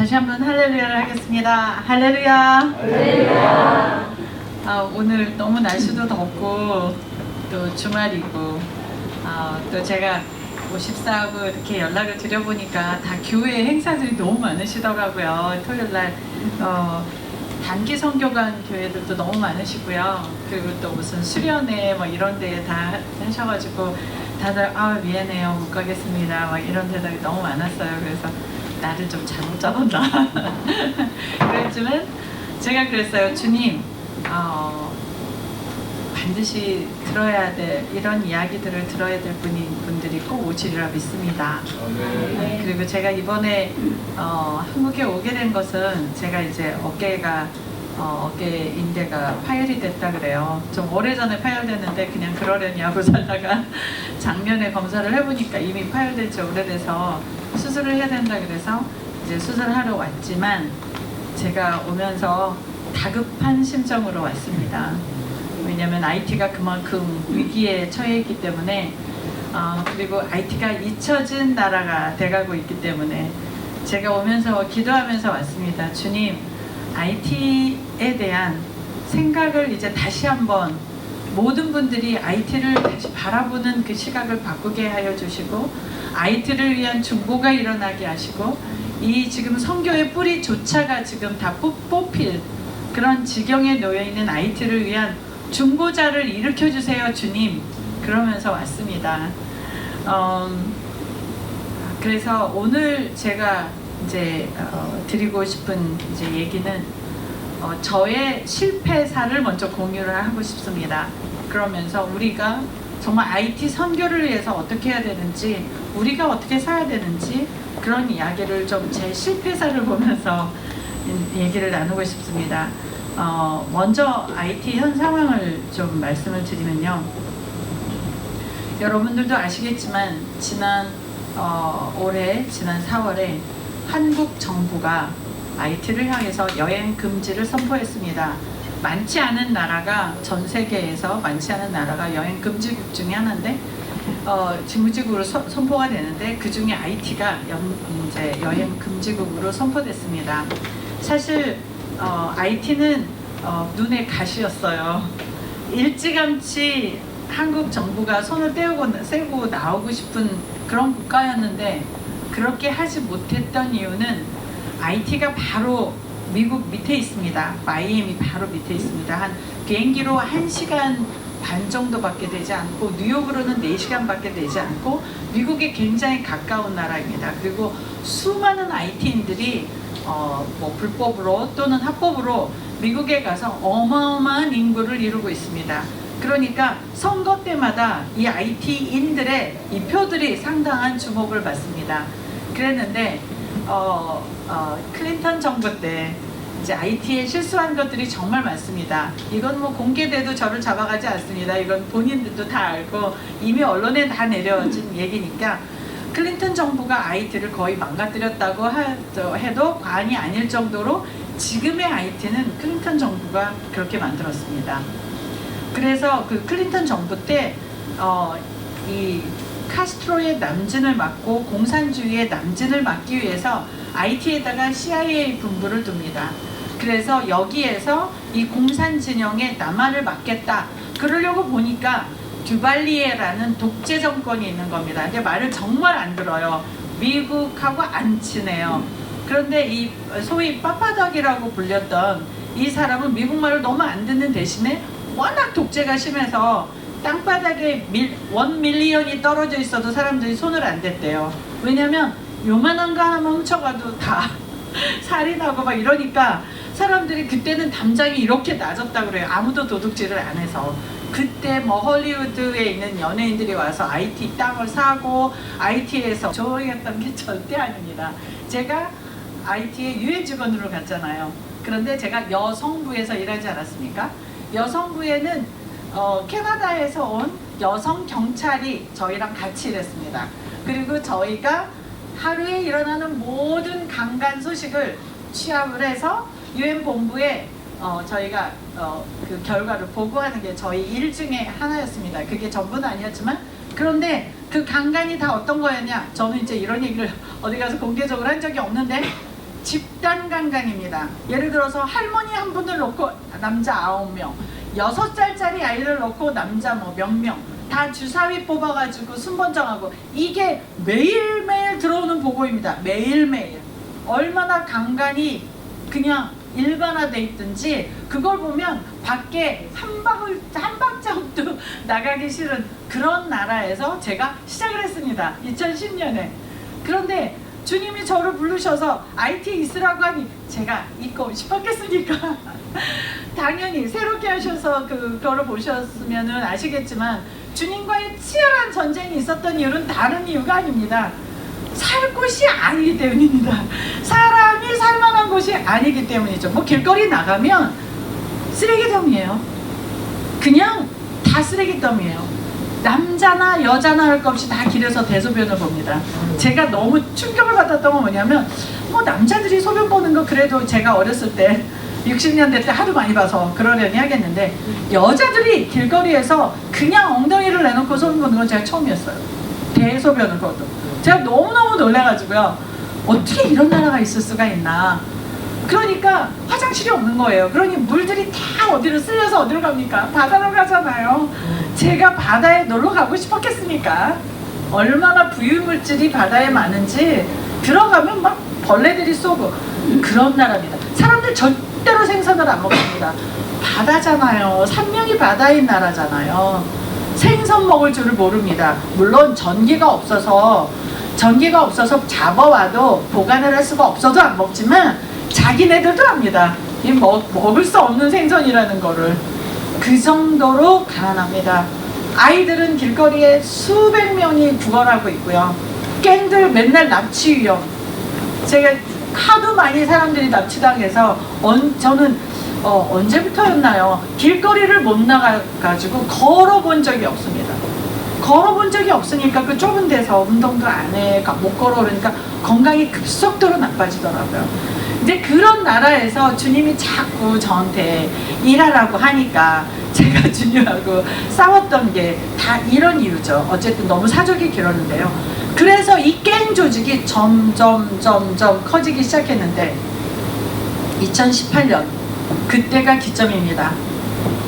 다시 한번 할렐루야를 하겠습니다. 할렐루야. 할렐루야. 오늘 너무 날씨도 덥고 또 주말이고 또 제가 54하고 이렇게 연락을 드려보니까 다 교회 행사들이 너무 많으시더라고요. 토요일날 단기 선교관 교회들도 너무 많으시고요. 그리고 또 무슨 수련회 뭐 이런 데에 다 하셔가지고 다들 미안해요 못 가겠습니다 막 이런 대답이 너무 많았어요. 그래서 나를 좀 잘못 잡았나 그랬지만 제가 그랬어요. 주님 반드시 들어야 될 이런 이야기들을 들어야 될 분들이 꼭 오시리라 믿습니다. 그리고 제가 이번에 한국에 오게 된 것은 제가 이제 어깨 인대가 파열이 됐다 그래요. 좀 오래전에 파열됐는데 그냥 그러려니 하고 살다가 작년에 검사를 해보니까 이미 파열된 지 오래돼서 수술을 해야 된다 그래서 이제 수술하러 왔지만 제가 오면서 다급한 심정으로 왔습니다. 왜냐면 IT가 그만큼 위기에 처해 있기 때문에 그리고 IT가 잊혀진 나라가 돼가고 있기 때문에 제가 오면서 기도하면서 왔습니다. 주님, IT에 대한 생각을 이제 다시 한번 모든 분들이 IT를 다시 바라보는 그 시각을 바꾸게 하여 주시고 IT를 위한 중보가 일어나게 하시고 이 지금 선교의 뿌리조차가 지금 다 뽑힐 그런 지경에 놓여 있는 IT를 위한 중보자를 일으켜 주세요, 주님. 그러면서 왔습니다. 그래서 오늘 제가 이제 드리고 싶은 이제 얘기는 저의 실패사를 먼저 공유를 하고 싶습니다. 그러면서 우리가 정말 IT 선교를 위해서 어떻게 해야 되는지, 우리가 어떻게 살아야 되는지 그런 이야기를 좀 제 실패사를 보면서 얘기를 나누고 싶습니다. 먼저 IT 현 상황을 좀 말씀을 드리면요. 여러분들도 아시겠지만 지난 4월에 한국 정부가 IT를 향해서 여행 금지를 선포했습니다. 많지 않은 나라가 전 세계에서 많지 않은 나라가 여행 금지국 중에 하나인데 직무직으로 선포가 되는데 그 중에 IT가 이제 여행 금지국으로 선포됐습니다. 사실 IT는 눈에 가시였어요. 일찌감치 한국 정부가 손을 떼고 나오고 싶은 그런 국가였는데 그렇게 하지 못했던 이유는 IT가 바로 미국 밑에 있습니다. 마이애미 바로 밑에 있습니다. 한 비행기로 1시간 반 정도밖에 되지 않고 뉴욕으로는 4시간밖에 되지 않고 미국에 굉장히 가까운 나라입니다. 그리고 수많은 IT인들이 뭐 불법으로 또는 합법으로 미국에 가서 어마어마한 인구를 이루고 있습니다. 그러니까 선거 때마다 이 IT인들의 이 표들이 상당한 주목을 받습니다. 그랬는데 클린턴 정부 때 이제 IT에 실수한 것들이 정말 많습니다. 이건 뭐 공개돼도 저를 잡아가지 않습니다. 이건 본인들도 다 알고 이미 언론에 다 내려진 얘기니까 클린턴 정부가 IT를 거의 망가뜨렸다고 해도 과언이 아닐 정도로 지금의 IT는 클린턴 정부가 그렇게 만들었습니다. 그래서 그 클린턴 정부 때 이 카스트로의 남진을 막고 공산주의의 남진을 막기 위해서 IT에다가 CIA 분부를 둡니다. 그래서 여기에서 이 공산 진영의 남한을 막겠다. 그러려고 보니까 듀발리에라는 독재 정권이 있는 겁니다. 근데 말을 정말 안 들어요. 미국하고 안 친해요. 그런데 이 소위 빠빠덕이라고 불렸던 이 사람은 미국말을 너무 안 듣는 대신에 워낙 독재가 심해서 땅바닥에 1밀리언이 떨어져 있어도 사람들이 손을 안 댔대요. 왜냐면 요만한 거 하나만 훔쳐가도 다 살인하고 막 이러니까 사람들이 그때는 담장이 이렇게 낮았다 그래요. 아무도 도둑질을 안 해서. 그때 뭐 헐리우드에 있는 연예인들이 와서 IT 땅을 사고 IT에서 조용했던 게 절대 아닙니다. 제가 IT의 유해 직원으로 갔잖아요. 그런데 제가 여성부에서 일하지 않았습니까? 여성부에는 캐나다에서 온 여성 경찰이 저희랑 같이 일했습니다. 그리고 저희가 하루에 일어나는 모든 강간 소식을 취합을 해서 UN 본부에 저희가 그 결과를 보고하는 게 저희 일 중에 하나였습니다. 그게 전부는 아니었지만 그런데 그 강간이 다 어떤 거였냐? 저는 이제 이런 얘기를 어디 가서 공개적으로 한 적이 없는데 집단 강간입니다. 예를 들어서 할머니 한 분을 놓고 남자 9명, 6살짜리 아이를 놓고 남자 뭐 몇 명, 다 주사위 뽑아가지고 순번정하고, 이게 매일매일 들어오는 보고입니다. 매일매일. 얼마나 강간이 그냥 일반화돼 있든지 그걸 보면 밖에 한 발자국도 나가기 싫은 그런 나라에서 제가 시작을 했습니다. 2010년에. 그런데 주님이 저를 부르셔서 IT에 있으라고 하니 제가 있고 싶었겠습니까? 당연히 새롭게 하셔서 그거를 보셨으면 아시겠지만, 주님과의 치열한 전쟁이 있었던 이유는 다른 이유가 아닙니다. 살 곳이 아니기 때문입니다. 사람이 살만한 곳이 아니기 때문이죠. 뭐 길거리 나가면 쓰레기더미예요. 그냥 다 쓰레기더미예요. 남자나 여자나 할 것 없이 다 길에서 대소변을 봅니다. 제가 너무 충격을 받았던 건 뭐냐면, 뭐 남자들이 소변 보는 거 그래도 제가 어렸을 때 60년대 때 하도 많이 봐서 그러려니 하겠는데, 여자들이 길거리에서 그냥 엉덩이를 내놓고 소변 보는 건 제가 처음이었어요. 대소변을 그것도. 제가 너무너무 놀라가지고요. 어떻게 이런 나라가 있을 수가 있나. 그러니까 화장실이 없는 거예요. 그러니 물들이 다 어디로 쓸려서 어디로 갑니까? 바다로 가잖아요. 제가 바다에 놀러 가고 싶었겠습니까? 얼마나 부유물질이 바다에 많은지 들어가면 막 벌레들이 쏘고 그런 나라입니다. 사람들 절대로 생선을 안 먹습니다. 바다잖아요. 산명이 바다인 나라잖아요. 생선 먹을 줄을 모릅니다. 물론 전기가 없어서 잡아와도 보관을 할 수가 없어도 안 먹지만 자기네들도 압니다. 이 먹을 수 없는 생선이라는 거를. 그 정도로 가난합니다. 아이들은 길거리에 수백 명이 구걸하고 있고요. 갱들 맨날 납치 위험. 제가 하도 많이 사람들이 납치당해서 저는 언제부터였나요? 길거리를 못 나가가지고 걸어본 적이 없습니다. 걸어본 적이 없으니까 그 좁은 데서 운동도 안 해, 못 걸어, 그러니까 건강이 급속도로 나빠지더라고요. 이제 그런 나라에서 주님이 자꾸 저한테 일하라고 하니까 제가 주님하고 싸웠던 게 다 이런 이유죠. 어쨌든 너무 사족이 길었는데요. 그래서 이 갱 조직이 점점 커지기 시작했는데, 2018년 그때가 기점입니다.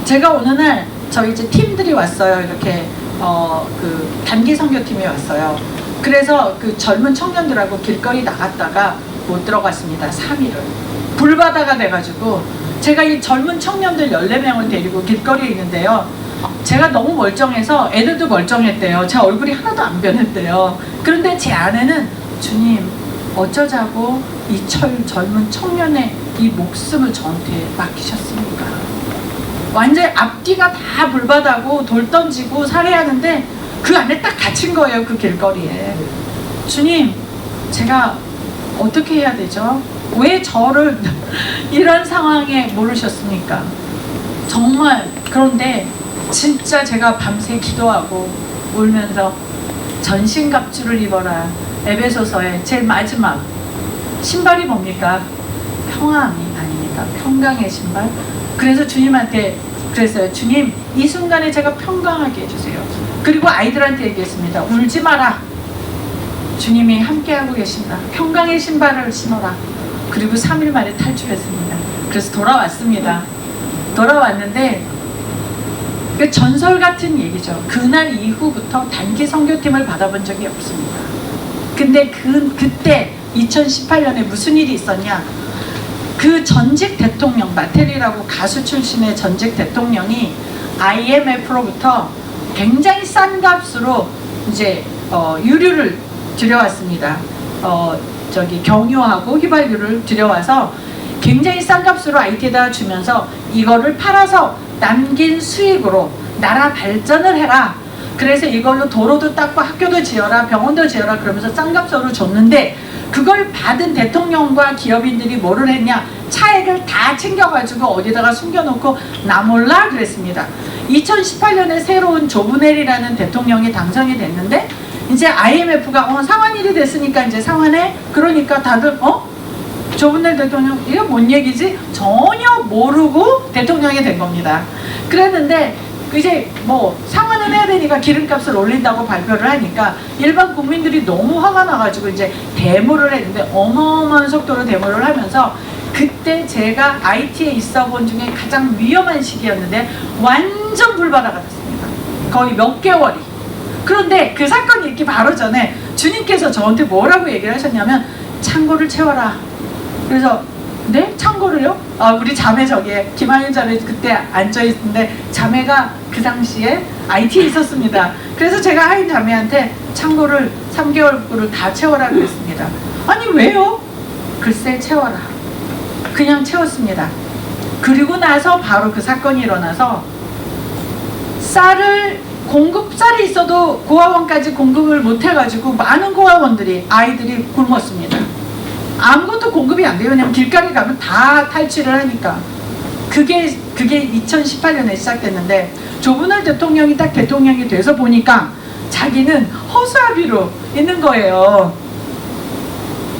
제가 어느 날 저희 이제 팀들이 왔어요. 이렇게 그 단기 선교팀이 왔어요. 그래서 그 젊은 청년들하고 길거리 나갔다가 못 들어갔습니다. 3일을. 불바다가 돼가지고 제가 이 젊은 청년들 14명을 데리고 길거리에 있는데요. 제가 너무 멀쩡해서 애들도 멀쩡했대요. 제 얼굴이 하나도 안 변했대요. 그런데 제 아내는 주님 어쩌자고 이 젊은 청년의 이 목숨을 저한테 맡기셨습니까? 완전 앞뒤가 다 불바다고 돌 던지고 살해하는데 그 안에 딱 갇힌 거예요. 그 길거리에. 주님, 제가 어떻게 해야 되죠? 왜 저를 이런 상황에 모르셨습니까? 정말. 그런데 진짜 제가 밤새 기도하고 울면서 전신갑주를 입어라. 에베소서의 제일 마지막 신발이 뭡니까? 평안이 아닙니까? 평강의 신발. 그래서 주님한테 그랬어요. 주님, 이 순간에 제가 평강하게 해주세요. 그리고 아이들한테 얘기했습니다. 울지 마라. 주님이 함께하고 계신다. 평강의 신발을 신어라. 그리고 3일 만에 탈출했습니다. 그래서 돌아왔습니다. 돌아왔는데 그 전설 같은 얘기죠. 그날 이후부터 단기 선교팀을 받아본 적이 없습니다. 근데 그때 2018년에 무슨 일이 있었냐? 그 전직 대통령, 마텔이라고 가수 출신의 전직 대통령이 IMF로부터 굉장히 싼 값으로 이제 유류를 들여왔습니다. 경유하고 휘발유를 들여와서 굉장히 싼 값으로 IT에다 주면서 이거를 팔아서 남긴 수익으로 나라 발전을 해라. 그래서 이걸로 도로도 닦고 학교도 지어라, 병원도 지어라 그러면서 싼 값으로 줬는데, 그걸 받은 대통령과 기업인들이 뭐를 했냐? 차액을 다 챙겨가지고 어디다가 숨겨놓고 나 몰라 그랬습니다. 2018년에 새로운 조브넬이라는 대통령이 당선이 됐는데, 이제 IMF가 상환일이 됐으니까 이제 상환해. 그러니까 다들 조브넬 대통령 이게 뭔 얘기지? 전혀 모르고 대통령이 된 겁니다. 그랬는데 이제 뭐 상환을 충전은 해야 되니까 기름값을 올린다고 발표를 하니까 일반 국민들이 너무 화가 나가지고 이제 데모를 했는데 어마어마한 속도로 데모를 하면서 그때 제가 IT에 있어 본 중에 가장 위험한 시기였는데 완전 불바다가 됐습니다. 거의 몇 개월이. 그런데 그 사건이 있기 바로 전에 주님께서 저한테 뭐라고 얘기를 하셨냐면 창고를 채워라. 그래서 네? 창고를요? 우리 자매 저기에 김하윤 자매 그때 앉아있는데 자매가 그 당시에 IT에 있었습니다. 그래서 제가 하윤 자매한테 창고를 3개월분을 다 채워라 그랬습니다. 아니 왜요? 글쎄 채워라. 그냥 채웠습니다. 그리고 나서 바로 그 사건이 일어나서 쌀이 있어도 고아원까지 공급을 못해가지고 많은 고아원들이 아이들이 굶었습니다. 아무것도 공급이 안 돼요. 왜냐면 길가에 가면 다 탈취를 하니까. 그게 2018년에 시작됐는데 조분할 대통령이 딱 대통령이 돼서 보니까 자기는 허수아비로 있는 거예요.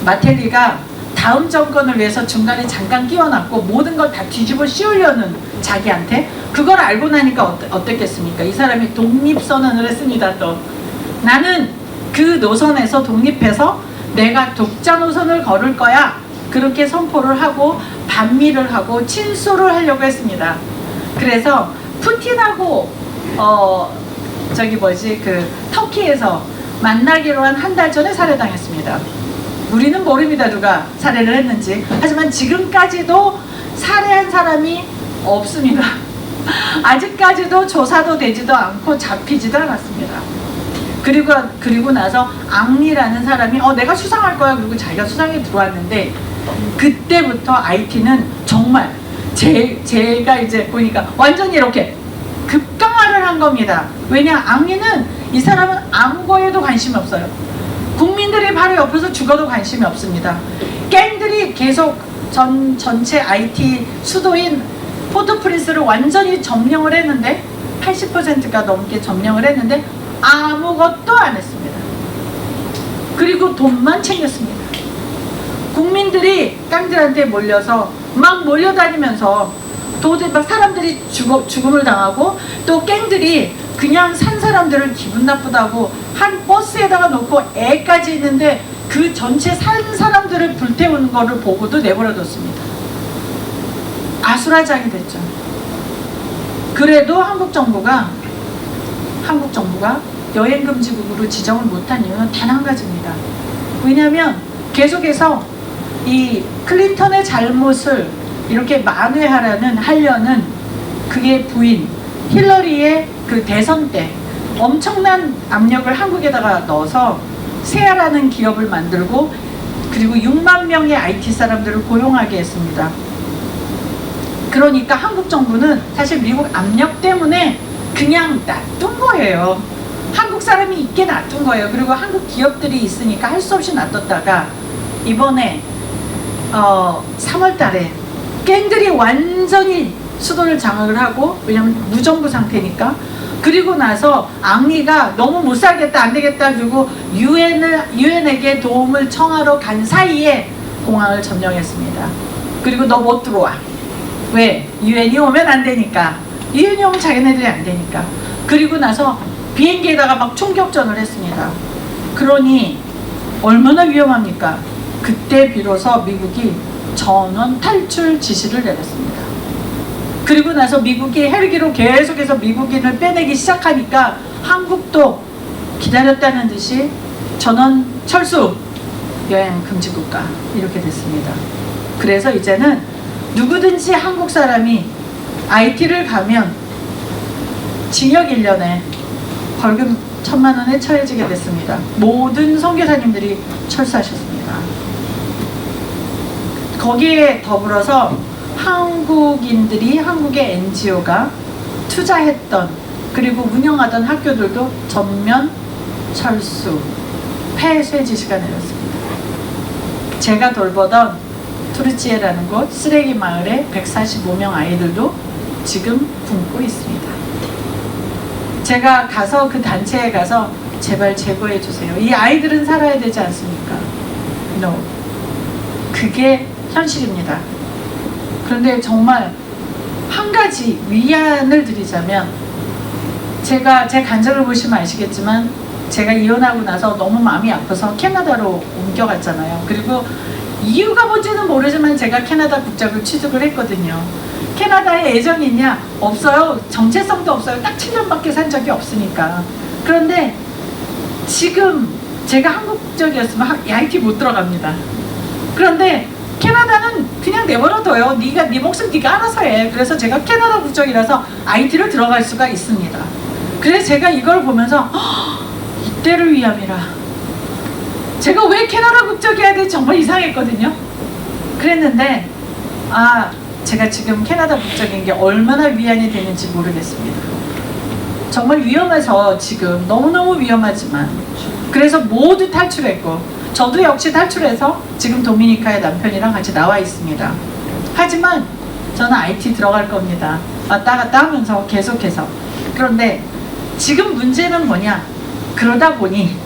마텔리가 다음 정권을 위해서 중간에 잠깐 끼워놨고 모든 걸 다 뒤집어 씌우려는 자기한테 그걸 알고 나니까 어땠겠습니까? 이 사람이 독립선언을 했습니다. 또 나는 그 노선에서 독립해서 내가 독자 노선을 걸을 거야. 그렇게 선포를 하고 반미를 하고 친소를 하려고 했습니다. 그래서 푸틴하고 터키에서 만나기로 한 달 전에 살해당했습니다. 우리는 모릅니다. 누가 살해를 했는지. 하지만 지금까지도 살해한 사람이 없습니다. 아직까지도 조사도 되지도 않고 잡히지도 않았습니다. 그리고 나서 앙리라는 사람이 내가 수상할 거야. 그리고 자기가 수상에 들어왔는데 그때부터 IT는 정말 제가 이제 보니까 완전히 이렇게 급강화를 한 겁니다. 왜냐? 앙리는 이 사람은 아무 거에도 관심이 없어요. 국민들이 바로 옆에서 죽어도 관심이 없습니다. 갱들이 계속 전체 IT 수도인 포트프린스를 완전히 점령을 했는데 80%가 넘게 점령을 했는데 아무것도 안 했습니다. 그리고 돈만 챙겼습니다. 국민들이 깡들한테 몰려서 막 몰려다니면서 도저히 막 사람들이 죽음을 당하고 또 갱들이 그냥 산 사람들을 기분 나쁘다고 한 버스에다가 놓고 애까지 있는데 그 전체 산 사람들을 불태우는 거를 보고도 내버려뒀습니다. 아수라장이 됐죠. 그래도 한국 정부가 여행금지국으로 지정을 못한 이유는 단 한 가지입니다. 왜냐하면 계속해서 이 클린턴의 잘못을 이렇게 하려는 그게 부인 힐러리의 그 대선 때 엄청난 압력을 한국에다가 넣어서 세아라는 기업을 만들고 그리고 6만 명의 IT 사람들을 고용하게 했습니다. 그러니까 한국 정부는 사실 미국 압력 때문에 그냥 놔둔 거예요. 한국 사람이 있게 놔둔 거예요. 그리고 한국 기업들이 있으니까 할 수 없이 놔뒀다가 이번에 3월 달에 갱들이 완전히 수도를 장악을 하고 왜냐면 무정부 상태니까 그리고 나서 앙리가 너무 못 살겠다 안 되겠다 그리고 유엔에게 도움을 청하러 간 사이에 공항을 점령했습니다. 그리고 너 못 들어와. 왜? 유엔이 오면 안 되니까. 유엔이 오면 자기네들이 안 되니까. 그리고 나서 비행기에다가 막 총격전을 했습니다. 그러니 얼마나 위험합니까? 그때 비로소 미국이 전원 탈출 지시를 내렸습니다. 그리고 나서 미국이 헬기로 계속해서 미국인을 빼내기 시작하니까 한국도 기다렸다는 듯이 전원 철수 여행 금지 국가 이렇게 됐습니다. 그래서 이제는 누구든지 한국 사람이 IT를 가면 징역 1년에 벌금 1,000만 원에 처해지게 됐습니다. 모든 선교사님들이 철수하셨습니다. 거기에 더불어서 한국인들이 한국의 NGO가 투자했던 그리고 운영하던 학교들도 전면 철수, 폐쇄 지시가 내렸습니다. 제가 돌보던 투르치에라는 곳 쓰레기 마을에 145명 아이들도 지금 굶고 있습니다. 제가 가서 그 단체에 가서 제발 제거해 주세요. 이 아이들은 살아야 되지 않습니까? No. 그게 현실입니다. 그런데 정말 한 가지 위안을 드리자면 제가 제 간증을 보시면 아시겠지만 제가 이혼하고 나서 너무 마음이 아파서 캐나다로 옮겨갔잖아요. 그리고 이유가 뭔지는 모르지만 제가 캐나다 국적을 취득을 했거든요. 캐나다에 애정이 있냐? 없어요. 정체성도 없어요. 딱 7년밖에 산 적이 없으니까. 그런데 지금 제가 한국 국적이었으면 IT 못 들어갑니다. 그런데 캐나다는 그냥 내버려둬요. 네 목숨 네가 알아서 해. 그래서 제가 캐나다 국적이라서 IT를 들어갈 수가 있습니다. 그래서 제가 이걸 보면서 이때를 위함이라. 제가 왜 캐나다 국적이어야 될지 정말 이상했거든요. 그랬는데 제가 지금 캐나다 국적인 게 얼마나 위안이 되는지 모르겠습니다. 정말 위험해서 지금 너무너무 위험하지만 그래서 모두 탈출했고 저도 역시 탈출해서 지금 도미니카의 남편이랑 같이 나와 있습니다. 하지만 저는 IT 들어갈 겁니다. 왔다 갔다 하면서 계속해서. 그런데 지금 문제는 뭐냐? 그러다 보니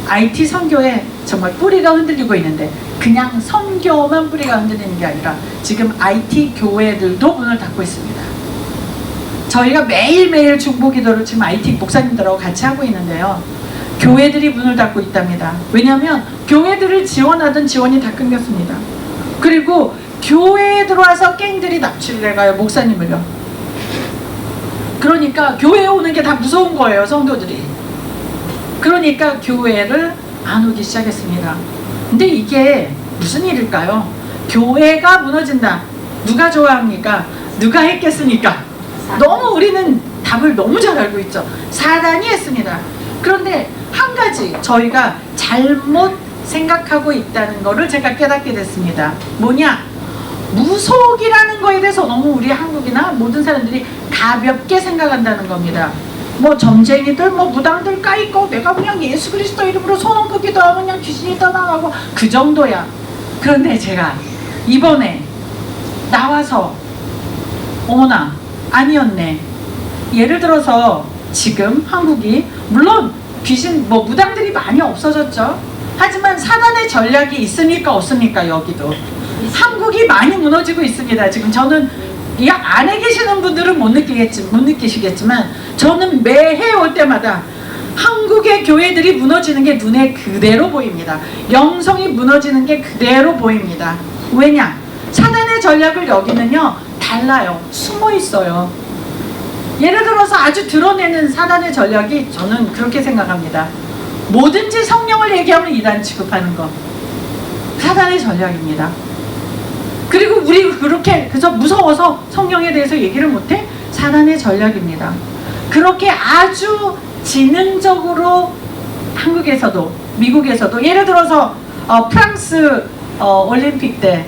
IT 선교에 정말 뿌리가 흔들리고 있는데 그냥 선교만 뿌리가 흔들리는 게 아니라 지금 IT 교회들도 문을 닫고 있습니다. 저희가 매일매일 중보기도를 지금 IT 목사님들하고 같이 하고 있는데요. 교회들이 문을 닫고 있답니다. 왜냐하면 교회들을 지원하던 지원이 다 끊겼습니다. 그리고 교회에 들어와서 갱들이 납치를 해가요. 목사님을요. 그러니까 교회에 오는 게 다 무서운 거예요. 성도들이. 그러니까 교회를 안 오기 시작했습니다. 근데 이게 무슨 일일까요? 교회가 무너진다. 누가 좋아합니까? 누가 했겠습니까? 너무 우리는 답을 너무 잘 알고 있죠. 사단이 했습니다. 그런데 한 가지 저희가 잘못 생각하고 있다는 거를 제가 깨닫게 됐습니다. 뭐냐? 무속이라는 거에 대해서 너무 우리 한국이나 모든 사람들이 가볍게 생각한다는 겁니다. 뭐 점쟁이들 뭐 무당들 까이고 내가 그냥 예수 그리스도 이름으로 손 긋기도 하고 그냥 귀신이 떠나가고 그 정도야. 그런데 제가 이번에 나와서 어머나 아니었네. 예를 들어서 지금 한국이 물론 귀신 뭐 무당들이 많이 없어졌죠. 하지만 사단의 전략이 있습니까 없습니까? 여기도 한국이 많이 무너지고 있습니다. 지금 저는 이 안에 계시는 분들은 못 느끼시겠지만 저는 매해 올 때마다 한국의 교회들이 무너지는 게 눈에 그대로 보입니다. 영성이 무너지는 게 그대로 보입니다. 왜냐? 사단의 전략을 여기는요 달라요. 숨어 있어요. 예를 들어서 아주 드러내는 사단의 전략이 저는 그렇게 생각합니다. 뭐든지 성령을 얘기하면 이단 취급하는 거 사단의 전략입니다. 그리고 우리 그렇게 그래서 무서워서 성령에 대해서 얘기를 못해? 사단의 전략입니다. 그렇게 아주 지능적으로 한국에서도 미국에서도 예를 들어서 프랑스 올림픽 때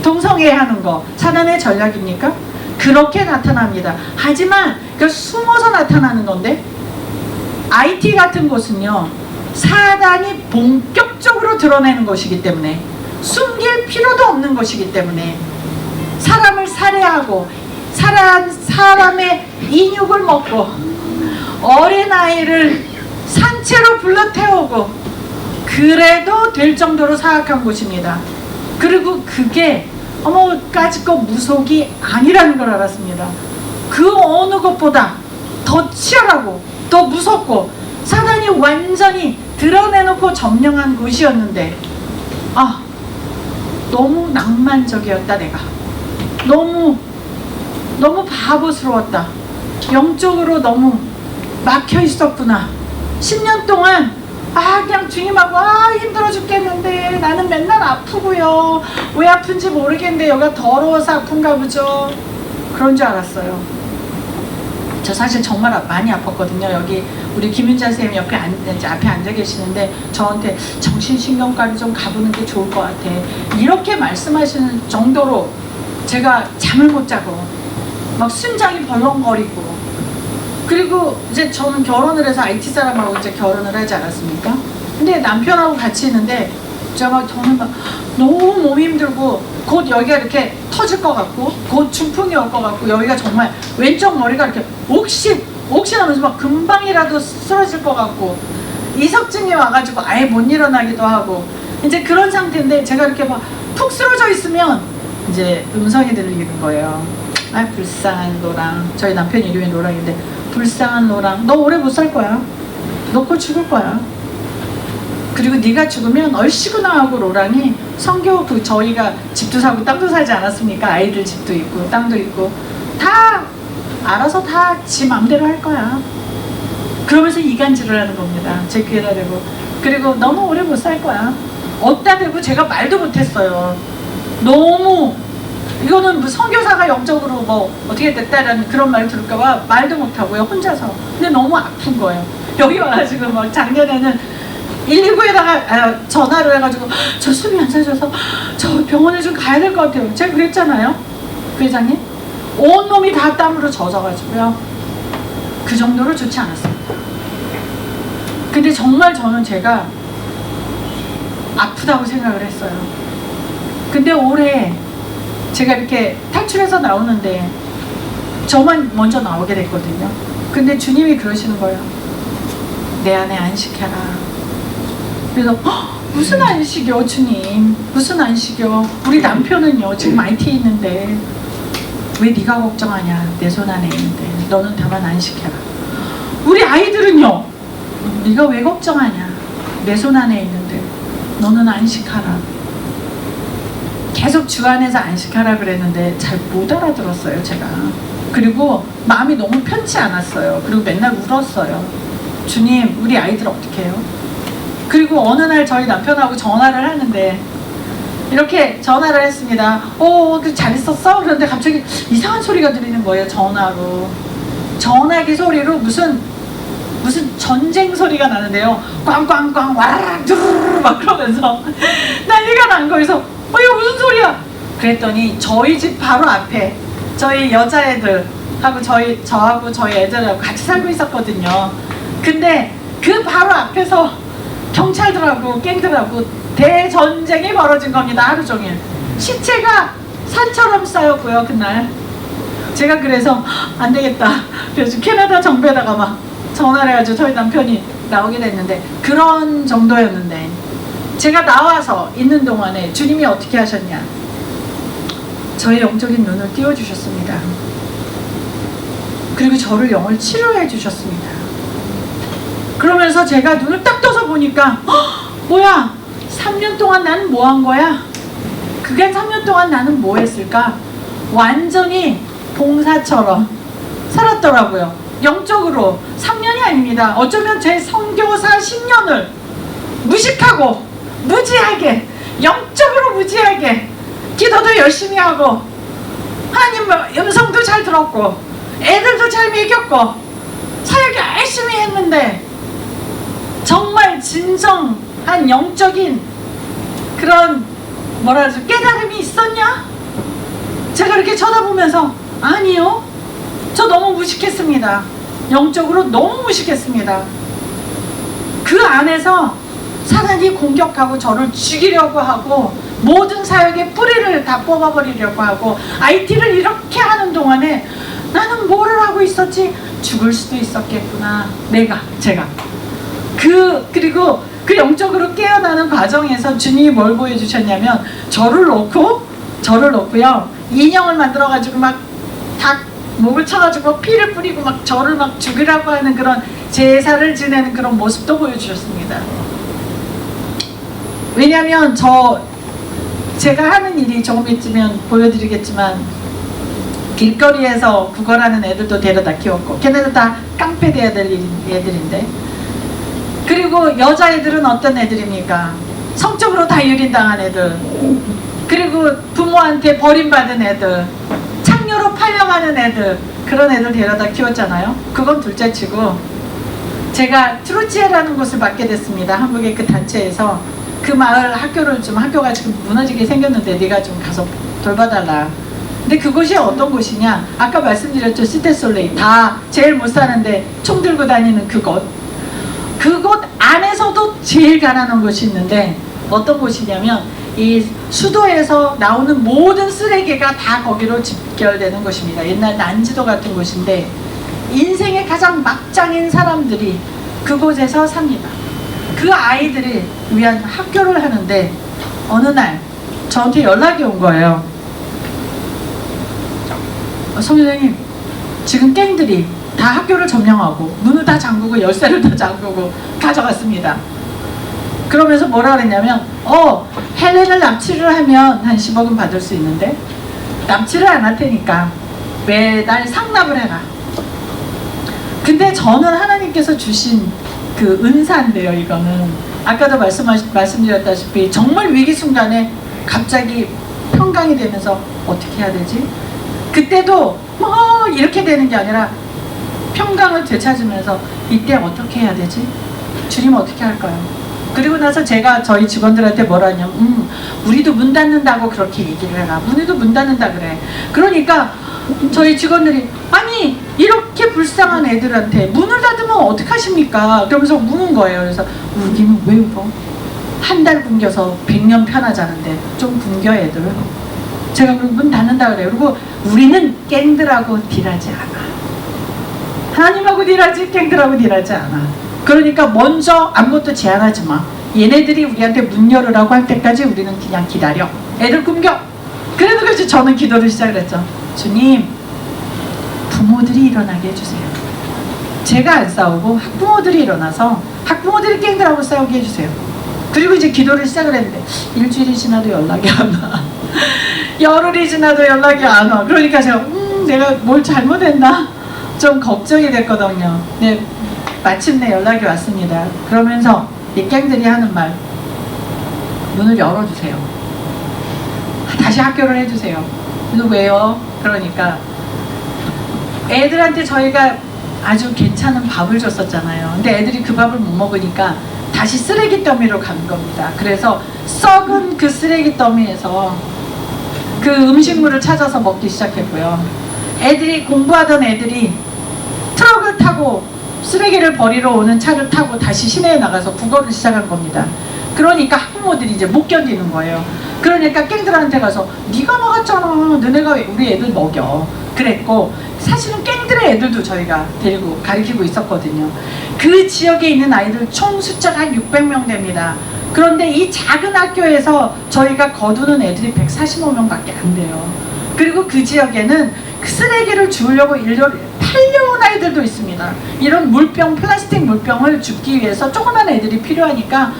동성애 하는 거 사단의 전략입니까? 그렇게 나타납니다. 하지만 그 숨어서 나타나는 건데 IT 같은 곳은요 사단이 본격적으로 드러내는 것이기 때문에 숨길 필요도 없는 것이기 때문에 사람을 살해하고 사람의 인육을 먹고 어린아이를 산채로 불러태우고 그래도 될 정도로 사악한 곳입니다. 그리고 그게 까짓거 무속이 아니라는 걸 알았습니다. 그 어느 것보다 더 치열하고 더 무섭고 사단이 완전히 드러내놓고 점령한 곳이었는데 너무 낭만적이었다. 내가 너무 바보스러웠다. 영적으로 너무 막혀 있었구나. 10년 동안 그냥 주님하고 힘들어 죽겠는데 나는 맨날 아프고요. 왜 아픈지 모르겠는데 여기가 더러워서 아픈가 보죠. 그런 줄 알았어요. 저 사실 정말 많이 아팠거든요. 여기 우리 김윤자 선생님 앞에 앉아 계시는데 저한테 정신신경과를 좀 가보는 게 좋을 것 같아. 이렇게 말씀하시는 정도로 제가 잠을 못 자고 막 심장이 벌렁거리고 그리고 이제 저는 결혼을 해서 IT 사람하고 이제 결혼을 하지 않았습니까? 근데 남편하고 같이 있는데 저는 막 너무 몸이 힘들고 곧 여기가 이렇게 터질 것 같고 곧 중풍이 올 것 같고 여기가 정말 왼쪽 머리가 이렇게 옥신하면서 막 금방이라도 쓰러질 것 같고 이석증이 와가지고 아예 못 일어나기도 하고 이제 그런 상태인데 제가 이렇게 막 푹 쓰러져 있으면 이제 음성이 들리는 거예요. 아, 불쌍한 노랑. 저희 남편 이름이 노랑인데, 불쌍한 노랑. 너 오래 못 살 거야. 너 곧 죽을 거야. 그리고 네가 죽으면 얼씨구나 하고 로랑이 성교 저희가 집도 사고 땅도 사지 않았습니까? 아이들 집도 있고 땅도 있고 다 알아서 다 지 맘대로 할 거야. 그러면서 이간질을 하는 겁니다. 제 귀에다 대고. 그리고 너무 오래 못 살 거야. 어디다 대고 제가 말도 못했어요. 너무 이거는 뭐 선교사가 영적으로 뭐 어떻게 됐다라는 그런 말 들을까봐 말도 못하고요. 혼자서. 근데 너무 아픈 거예요. 여기 와가지고 막 작년에는 119에다가 전화를 해가지고 저 숨이 안 차셔서 저 병원에 좀 가야 될 것 같아요. 제가 그랬잖아요. 그 회장님. 온몸이 다 땀으로 젖어가지고요. 그 정도로 좋지 않았습니다. 근데 정말 저는 제가 아프다고 생각을 했어요. 근데 올해 제가 이렇게 탈출해서 나오는데 저만 먼저 나오게 됐거든요. 근데 주님이 그러시는 거예요. 내 안에 안식해라. 그래서 무슨 안식이요 주님, 무슨 안식이요. 우리 남편은요 지금 IT에 있는데 왜 네가 걱정하냐. 내 손 안에 있는데 너는 다만 안식해라. 우리 아이들은요 네가 왜 걱정하냐. 내 손 안에 있는데 너는 안식하라. 계속 주 안에서 안식하라 그랬는데 잘 못 알아들었어요 제가. 그리고 마음이 너무 편치 않았어요. 그리고 맨날 울었어요. 주님 우리 아이들 어떻게 해요? 그리고 어느 날 저희 남편하고 전화를 하는데 이렇게 전화를 했습니다. 잘 있었어? 그런데 갑자기 이상한 소리가 들리는 거예요. 전화로. 전화기 소리로 무슨 전쟁 소리가 나는데요. 꽝꽝꽝 와라락 두루루루 막 그러면서 난리가 난 거여서 이거 무슨 소리야? 그랬더니 저희 집 바로 앞에 저희 여자애들하고 저하고 저희 애들하고 같이 살고 있었거든요. 근데 그 바로 앞에서 경찰들하고 갱들하고 대전쟁이 벌어진 겁니다. 하루 종일. 시체가 산처럼 쌓였고요. 그날 제가 그래서 안 되겠다. 그래서 캐나다 정부에다가 막 전화를 해가지고 저희 남편이 나오게 됐는데 그런 정도였는데 제가 나와서 있는 동안에 주님이 어떻게 하셨냐. 저의 영적인 눈을 띄워주셨습니다. 그리고 저를 영을 치료해 주셨습니다. 그러면서 제가 눈을 딱 떠서 보니까 뭐야 3년 동안 나는 뭐 한 거야? 그게 3년 동안 나는 뭐 했을까? 완전히 봉사처럼 살았더라고요. 영적으로 3년이 아닙니다. 어쩌면 제 선교사 10년을 무식하고 무지하게 영적으로 무지하게 기도도 열심히 하고 하나님 음성도 잘 들었고 애들도 잘 먹였고 사역 열심히 했는데 정말 진정한 영적인 그런 깨달음이 있었냐? 제가 이렇게 쳐다보면서 아니요. 저 너무 무식했습니다. 영적으로 너무 무식했습니다. 그 안에서 사단이 공격하고 저를 죽이려고 하고 모든 사역의 뿌리를 다 뽑아버리려고 하고 IT를 이렇게 하는 동안에 나는 뭐를 하고 있었지? 죽을 수도 있었겠구나. 제가 그리고 그 영적으로 깨어나는 과정에서 주님이 뭘 보여주셨냐면 저를 놓고요 인형을 만들어가지고 막 닭 목을 쳐가지고 피를 뿌리고 막 저를 막 죽이라고 하는 그런 제사를 지내는 그런 모습도 보여주셨습니다. 왜냐하면 제가 하는 일이 조금 있으면 보여드리겠지만 길거리에서 구걸하는 애들도 데려다 키웠고 걔네들 다 깡패 돼야 될 애들인데 그리고 여자애들은 어떤 애들입니까? 성적으로 다 유린당한 애들 그리고 부모한테 버림받은 애들 창녀로 팔려가는 애들 그런 애들 데려다 키웠잖아요. 그건 둘째치고 제가 트루치에라는 곳을 맡게 됐습니다. 한국의 그 단체에서 그 마을 학교가 지금 무너지게 생겼는데 네가 좀 가서 돌봐달라. 근데 그곳이 어떤 곳이냐? 아까 말씀드렸죠. 시테솔레이 다 제일 못 사는데 총 들고 다니는 그곳 안에서도 제일 가난한 곳이 있는데 어떤 곳이냐면 이 수도에서 나오는 모든 쓰레기가 다 거기로 집결되는 곳입니다. 옛날 난지도 같은 곳인데 인생의 가장 막장인 사람들이 그곳에서 삽니다. 그 아이들을 위한 학교를 하는데 어느 날 저한테 연락이 온 거예요. 성교사님, 지금 갱들이 다 학교를 점령하고 문을 다 잠그고 열쇠를 다 잠그고 가져갔습니다. 그러면서 뭐라 그랬냐면 헬렌을 납치를 하면 한 10억은 받을 수 있는데 납치를 안 할 테니까 매달 상납을 해라. 근데 저는 하나님께서 주신 그 은사인데요. 이거는 아까도 말씀드렸다시피 정말 위기 순간에 갑자기 평강이 되면서 어떻게 해야 되지? 그때도 뭐 이렇게 되는 게 아니라 평강을 되찾으면서 이때 어떻게 해야 되지? 주님 어떻게 할까요? 그리고 나서 제가 저희 직원들한테 뭐라 하냐면 우리도 문 닫는다고 그렇게 얘기를 해라. 우리도 문 닫는다 그래. 그러니까 저희 직원들이 아니 이렇게 불쌍한 애들한테 문을 닫으면 어떡하십니까? 그러면서 우는 거예요. 그래서 우기는 왜 울어? 한 달 굶겨서 100년 편하자는데 좀 굶겨 애들. 제가 문 닫는다 그래요. 그리고 우리는 갱들하고 딜하지 않아. 하나님하고 딜하지 갱들하고 딜하지 않아. 그러니까 먼저 아무것도 제안하지 마. 얘네들이 우리한테 문 열으라고 할 때까지 우리는 그냥 기다려. 애들 굶겨. 그래도 그렇지 저는 기도를 시작을 했죠. 주님, 부모들이 일어나게 해주세요. 제가 안 싸우고 학부모들이 일어나서 학부모들이 갱들하고 싸우게 해주세요. 그리고 이제 기도를 시작을 했는데 일주일이 지나도 연락이 안 와. 열흘이 지나도 연락이 안 와. 그러니까 제가 내가 뭘 잘못했나? 좀 걱정이 됐거든요. 네, 마침내 연락이 왔습니다. 그러면서 이 갱들이 하는 말, 문을 열어주세요. 다시 학교를 해주세요. 그래서 왜요? 그러니까 애들한테 저희가 아주 괜찮은 밥을 줬었잖아요. 근데 애들이 그 밥을 못 먹으니까 다시 쓰레기 더미로 간 겁니다. 그래서 썩은 그 쓰레기 더미에서 그 음식물을 찾아서 먹기 시작했고요. 애들이 공부하던 애들이 트럭을 타고 쓰레기를 버리러 오는 차를 타고 다시 시내에 나가서 국어를 시작한 겁니다. 그러니까 학부모들이 이제 못 견디는 거예요. 그러니까 갱들한테 가서 네가 먹었잖아. 너네가 우리 애들 먹여. 그랬고 사실은 갱들의 애들도 저희가 데리고 가르치고 있었거든요. 그 지역에 있는 아이들 총 숫자가 한 600명 됩니다. 그런데 이 작은 학교에서 저희가 거두는 애들이 145명밖에 안 돼요. 그리고 그 지역에는 그 쓰레기를 주우려고 팔려온 아이들도 있습니다. 이런 물병, 플라스틱 물병을 줍기 위해서 조그만 애들이 필요하니까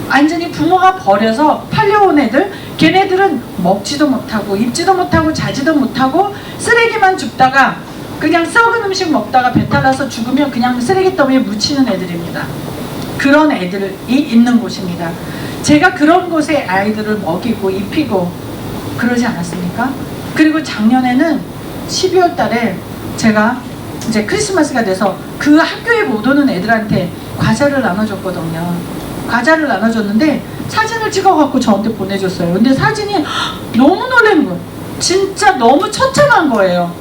완전히 부모가 버려서 팔려온 애들, 걔네들은 먹지도 못하고 입지도 못하고 자지도 못하고 쓰레기만 줍다가 그냥 썩은 음식 먹다가 배탈 나서 죽으면 그냥 쓰레기 더미에 묻히는 애들입니다. 그런 애들이 있는 곳입니다. 제가 그런 곳에 아이들을 먹이고 입히고 그러지 않았습니까? 그리고 작년에는 12월 달에 제가 이제 크리스마스가 돼서 그 학교에 못 오는 애들한테 과자를 나눠줬거든요. 과자를 나눠줬는데 사진을 찍어갖고 저한테 보내줬어요. 근데 사진이 너무 놀라는 거예요. 진짜 너무 처참한 거예요.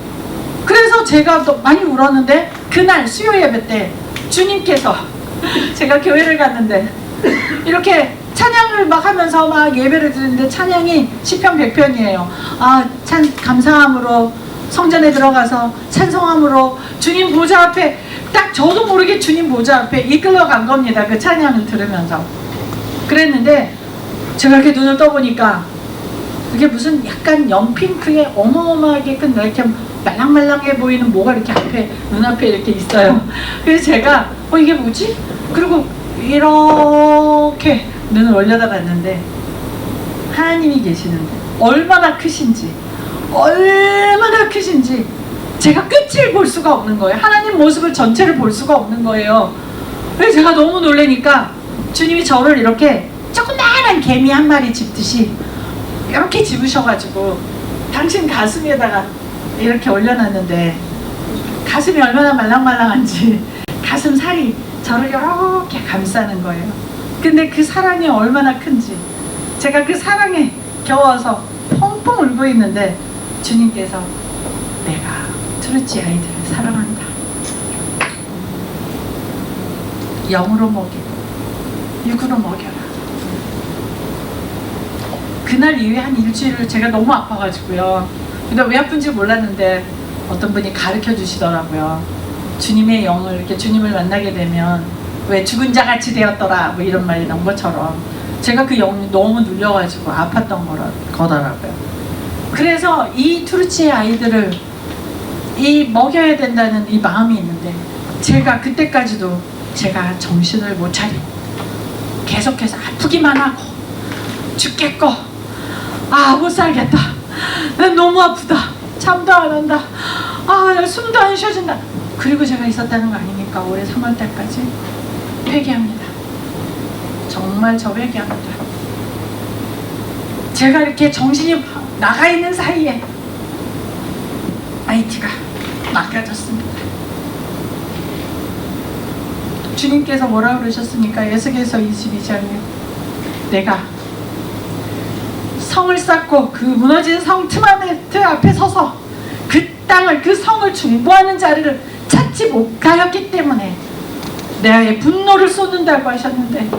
그래서 제가 많이 울었는데 그날 수요 예배 때 주님께서 제가 교회를 갔는데 이렇게 찬양을 막 하면서 막 예배를 드리는데 찬양이 시편 100편이에요. 참 감사함으로 성전에 들어가서 찬송함으로 주님 보좌 앞에 딱 저도 모르게 주님 보좌 앞에 이끌러 간 겁니다. 그 찬양을 들으면서. 그랬는데 제가 이렇게 눈을 떠보니까 그게 무슨 약간 연핑크의 어마어마하게 큰 이렇게 말랑말랑해 보이는 뭐가 이렇게 앞에 눈앞에 이렇게 있어요. 그래서 제가 이게 뭐지? 그리고 이렇게 눈을 올려다 봤는데 하나님이 계시는데 얼마나 크신지 제가 끝을 볼 수가 없는 거예요. 하나님 모습을 전체를 볼 수가 없는 거예요. 그래서 제가 너무 놀라니까 주님이 저를 이렇게 조그마한 개미 한 마리 집듯이 이렇게 집으셔가지고 당신 가슴에다가 이렇게 올려놨는데 가슴이 얼마나 말랑말랑한지 가슴 살이 저를 이렇게 감싸는 거예요. 근데 그 사랑이 얼마나 큰지 제가 그 사랑에 겨워서 펑펑 울고 있는데 주님께서 내가 트루치 아이들을 사랑한다. 영으로 먹이고 육으로 먹여라. 그날 이후에 한 일주일을 제가 너무 아파가지고요. 근데 왜 아픈지 몰랐는데 어떤 분이 가르쳐 주시더라고요. 주님의 영을 이렇게 주님을 만나게 되면 왜 죽은 자 같이 되었더라 뭐 이런 말이 나온 것처럼 제가 그 영이 너무 눌려가지고 아팠던 거더라고요. 그래서 이 투르치의 아이들을 이 먹여야 된다는 이 마음이 있는데, 제가 그때까지도 제가 정신을 못 차리고 계속해서 아프기만 하고 죽겠고, 아 못 살겠다, 난 너무 아프다, 잠도 안 한다, 아 숨도 안 쉬어진다. 그리고 제가 있었다는 거 아닙니까? 올해 3월달까지. 회개합니다. 정말 저 회개합니다. 제가 이렇게 정신이 나가 있는 사이에 IT가 망가졌습니다. 주님께서 뭐라 그러셨습니까? 에스겔서 22장에 내가 성을 쌓고 그 무너진 성 틈 앞에 서서 그 땅을, 그 성을 중보하는 자리를 찾지 못하였기 때문에 내 분노를 쏟는다고 하셨는데,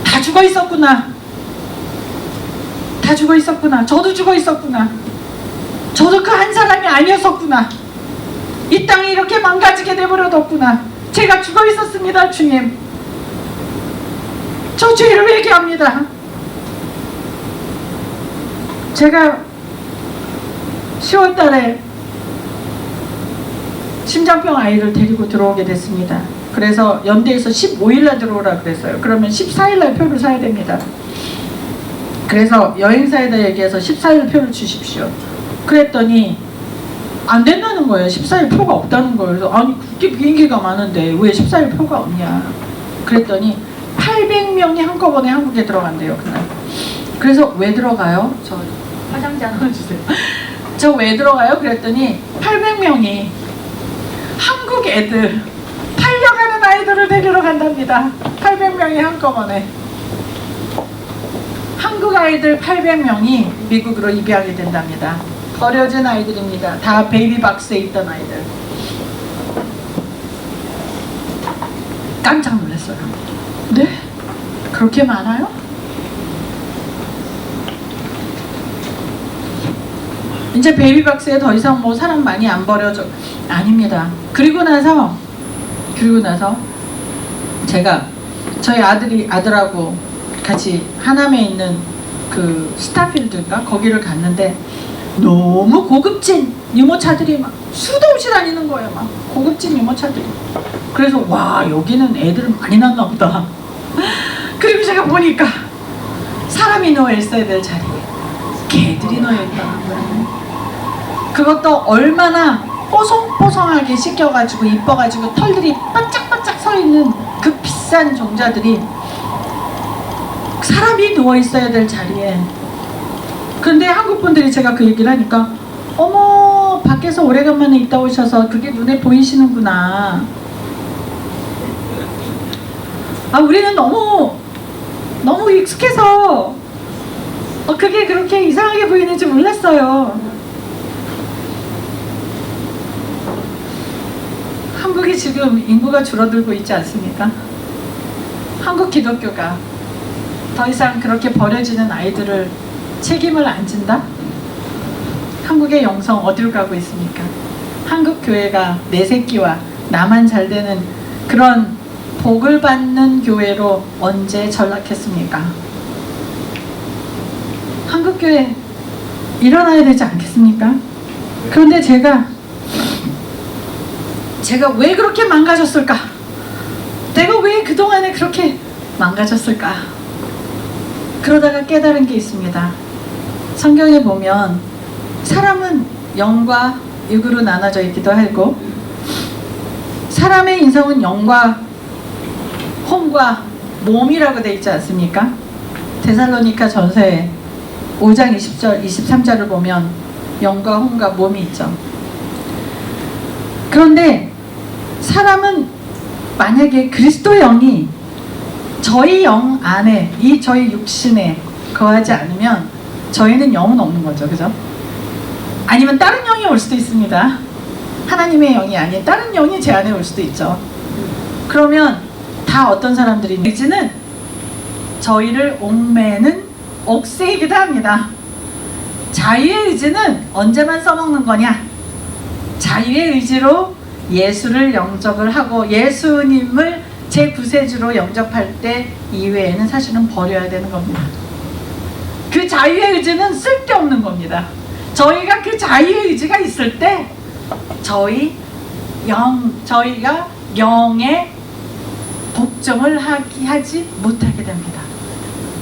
다 죽어 있었구나. 다 죽어 있었구나. 저도 죽어 있었구나. 저도 그 한 사람이 아니었었구나. 이 땅이 이렇게 망가지게 되버려뒀구나. 제가 죽어 있었습니다. 주님, 저 죄를 회개합니다. 제가 10월달에 심장병 아이를 데리고 들어오게 됐습니다. 그래서 연대에서 15일날 들어오라 그랬어요. 그러면 14일날 표를 사야 됩니다. 그래서 여행사에다 얘기해서 14일 표를 주십시오. 그랬더니 안 된다는 거예요. 14일 표가 없다는 거예요. 그래서 아니 그렇게 비행기가 많은데 왜 14일 표가 없냐. 그랬더니 800명이 한꺼번에 한국에 들어간대요, 그날. 그래서 왜 들어가요? 저 화장지 하나 주세요. 저 왜 들어가요? 그랬더니 800명이 한국 애들, 팔려가는 아이들을 데리러 간답니다. 800명이 한꺼번에. 한국 아이들 800명이 미국으로 입양이 된답니다. 버려진 아이들입니다. 다 베이비박스에 있던 아이들. 깜짝 놀랐어요. 네? 그렇게 많아요? 이제 베이비박스에 더 이상 뭐 사람 많이 안 버려져. 아닙니다. 그리고 나서 제가 저희 아들하고 같이 하남에 있는 그 스타필드인가 거기를 갔는데, 너무 고급진 유모차들이 막 수도 없이 다니는 거예요. 막 고급진 유모차들이. 그래서 와, 여기는 애들은 많이 낳나 보다. 그리고 제가 보니까 사람이 누워 있어야 될 자리에 개들이 누워 있다는 거예요. 그것도 얼마나 뽀송뽀송하게 씻겨가지고 이뻐가지고 털들이 바짝바짝 서 있는 그 비싼 종자들이 사람이 누워 있어야 될 자리에. 그런데 한국 분들이 제가 그 얘기를 하니까, 어머, 밖에서 오래간만에 있다 오셔서 그게 눈에 보이시는구나. 아, 우리는 너무 익숙해서 그게 그렇게 이상하게 보이는지 몰랐어요. 한국이 지금 인구가 줄어들고 있지 않습니까? 한국 기독교가 더 이상 그렇게 버려지는 아이들을 책임을 안 진다? 한국의 영성 어디로 가고 있습니까? 한국 교회가 내 새끼와 나만 잘 되는 그런 복을 받는 교회로 언제 전락했습니까? 한국 교회 일어나야 되지 않겠습니까? 그런데 제가 왜 그렇게 망가졌을까? 내가 왜 그동안에 그렇게 망가졌을까? 그러다가 깨달은 게 있습니다. 성경에 보면 사람은 영과 육으로 나눠져 있기도 하고, 사람의 인성은 영과 혼과 몸이라고 되어 있지 않습니까? 데살로니가 전서에 5장 20절, 23절을 보면 영과 혼과 몸이 있죠. 그런데 사람은 만약에 그리스도 영이 저희 영 안에, 이 저희 육신에 거하지 않으면 저희는 영은 없는 거죠. 그죠? 아니면 다른 영이 올 수도 있습니다. 하나님의 영이 아닌 다른 영이 제 안에 올 수도 있죠. 그러면 다 어떤 사람들이, 의지는 저희를 옥매는 옥새이기도 합니다. 자유의 의지는 언제만 써먹는 거냐? 자유의 의지로 예수를 영접을 하고 예수님을 제 구세주로 영접할 때 이외에는 사실은 버려야 되는 겁니다. 그 자유의 의지는 쓸데없는 겁니다. 저희가 그 자유의 의지가 있을 때 저희가 영의 복종을 하지 못하게 됩니다.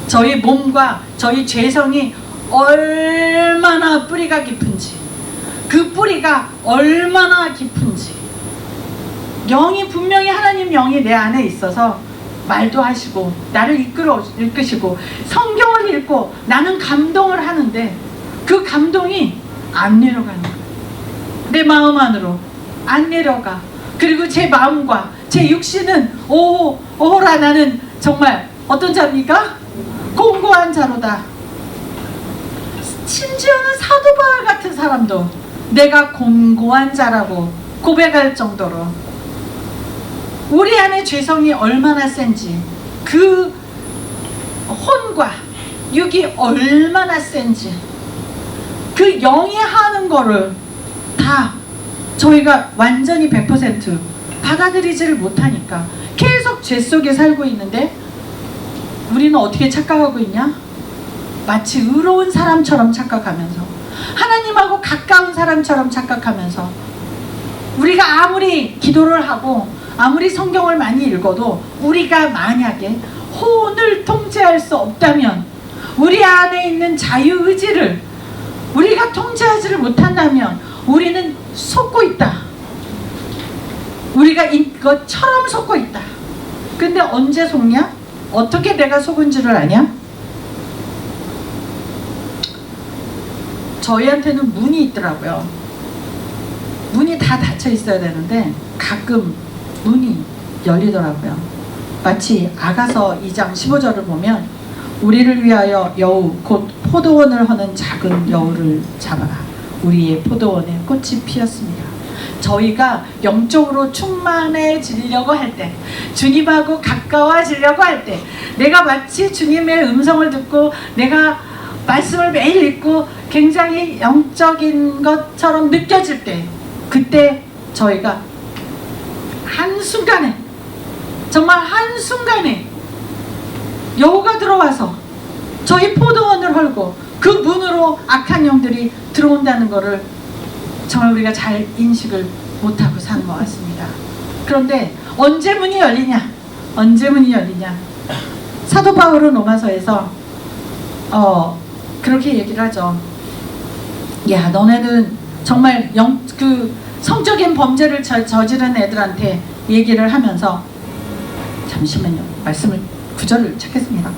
저희 몸과 저희 죄성이 얼마나 뿌리가 깊은지, 그 뿌리가 얼마나 깊은지, 영이 분명히 하나님 영이 내 안에 있어서 말도 하시고 나를 이끄시고 성경을 읽고 나는 감동을 하는데 그 감동이 안 내려가는 거예요. 내 마음 안으로 안 내려가. 그리고 제 마음과 제 육신은 오호라 나는 정말 어떤 자입니까? 공고한 자로다. 심지어는 사도 바울 같은 사람도 내가 공고한 자라고 고백할 정도로 우리 안에 죄성이 얼마나 센지, 그 혼과 육이 얼마나 센지, 그 영이 하는 거를 다 저희가 완전히 100% 받아들이지를 못하니까 계속 죄 속에 살고 있는데, 우리는 어떻게 착각하고 있냐? 마치 의로운 사람처럼 착각하면서, 하나님하고 가까운 사람처럼 착각하면서, 우리가 아무리 기도를 하고 아무리 성경을 많이 읽어도 우리가 만약에 혼을 통제할 수 없다면, 우리 안에 있는 자유의지를 우리가 통제하지를 못한다면 우리는 속고 있다. 우리가 이것처럼 속고 있다. 근데 언제 속냐? 어떻게 내가 속은 줄을 아냐? 저희한테는 문이 있더라고요. 문이 다 닫혀 있어야 되는데 가끔 문이 열리더라고요. 마치 아가서 2장 15절을 보면 우리를 위하여 여우 곧 포도원을 허는 작은 여우를 잡아라. 우리의 포도원에 꽃이 피었습니다. 저희가 영적으로 충만해지려고 할 때, 주님하고 가까워지려고 할 때, 내가 마치 주님의 음성을 듣고 내가 말씀을 매일 읽고 굉장히 영적인 것처럼 느껴질 때, 그때 저희가 한순간에, 정말 한순간에 여우가 들어와서 저희 포도원을 헐고 그 문으로 악한 영들이 들어온다는 것을 정말 우리가 잘 인식을 못하고 사는 것 같습니다. 그런데 언제 문이 열리냐? 언제 문이 열리냐? 사도 바울은 로마서에서 그렇게 얘기를 하죠. 야, 너네는 정말 성적인 범죄를 저지른 애들한테 얘기를 하면서, 잠시만요, 말씀을 구절을 찾겠습니다.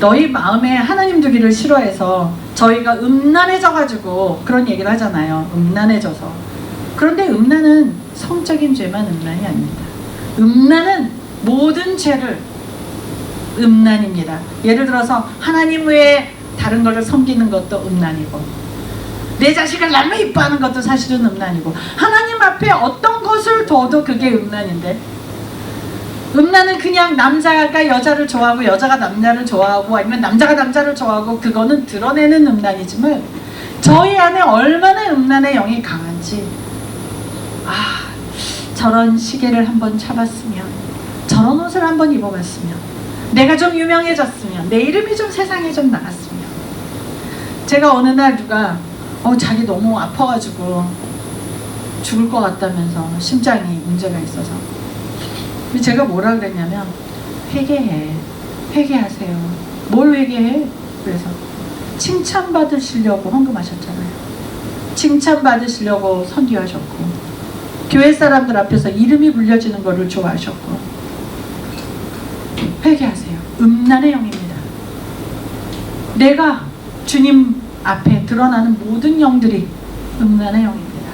너희 마음에 하나님 두기를 싫어해서 저희가 음란해져가지고 그런 얘기를 하잖아요. 음란해져서. 그런데 음란은 성적인 죄만 음란이 아닙니다. 음란은 모든 죄를 음란입니다. 예를 들어서 하나님 외에 다른 것을 섬기는 것도 음란이고, 내 자식을 너무 이뻐하는 것도 사실은 음란이고, 하나님 앞에 어떤 것을 둬도 그게 음란인데, 음란은 그냥 남자가 여자를 좋아하고 여자가 남자를 좋아하고 아니면 남자가 남자를 좋아하고 그거는 드러내는 음란이지만, 저희 안에 얼마나 음란의 영이 강한지, 저런 시계를 한번 차봤으면, 저런 옷을 한번 입어봤으면, 내가 좀 유명해졌으면, 내 이름이 좀 세상에 좀 나갔으면. 제가 어느 날 누가 자기 너무 아파가지고 죽을 것 같다면서, 심장이 문제가 있어서, 제가 뭐라 그랬냐면, 회개하세요. 뭘 회개해? 그래서 칭찬받으시려고 헌금하셨잖아요. 칭찬받으시려고 선교하셨고, 교회 사람들 앞에서 이름이 불려지는 것을 좋아하셨고, 회개하세요. 음란의 영입니다. 내가 주님 앞에 드러나는 모든 영들이 음란의 영입니다.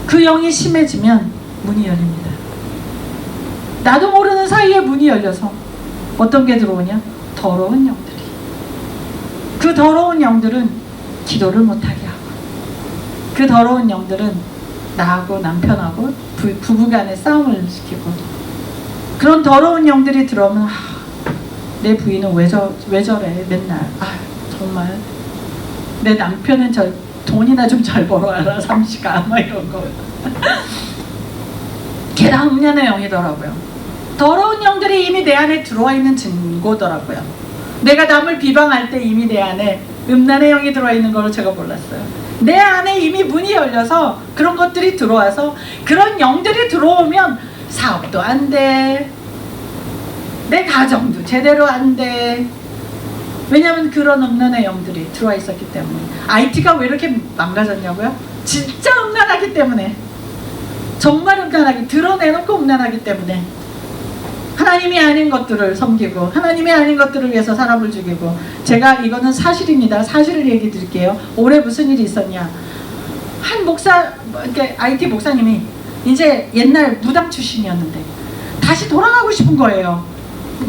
그 영이 심해지면 문이 열립니다. 나도 모르는 사이에 문이 열려서 어떤 게 들어오냐? 더러운 영들이. 그 더러운 영들은 기도를 못하게 하고, 그 더러운 영들은 나하고 남편하고 부부간에 싸움을 시키고, 그런 더러운 영들이 들어오면 내 부인은 왜 저래 맨날, 정말 내 남편은 돈이나 좀 잘 벌어와라 삼시가, 이런 거. 걔 다 음란의 영이더라고요. 더러운 영들이 이미 내 안에 들어와 있는 증거더라고요. 내가 남을 비방할 때 이미 내 안에 음란의 영이 들어와 있는 걸 제가 몰랐어요. 내 안에 이미 문이 열려서 그런 것들이 들어와서 그런 영들이 들어오면 사업도 안 돼. 내 가정도 제대로 안 돼. 왜냐하면 그런 음란의 영들이 들어와 있었기 때문에. IT가 왜 이렇게 망가졌냐고요? 진짜 음란하기 때문에. 정말 음란하기, 드러내놓고 음란하기 때문에. 하나님이 아닌 것들을 섬기고 하나님이 아닌 것들을 위해서 사람을 죽이고. 제가 이거는 사실입니다. 사실을 얘기 드릴게요. 올해 무슨 일이 있었냐. 한 목사, 이렇게 IT 목사님이 이제 옛날 무당 출신이었는데 다시 돌아가고 싶은 거예요.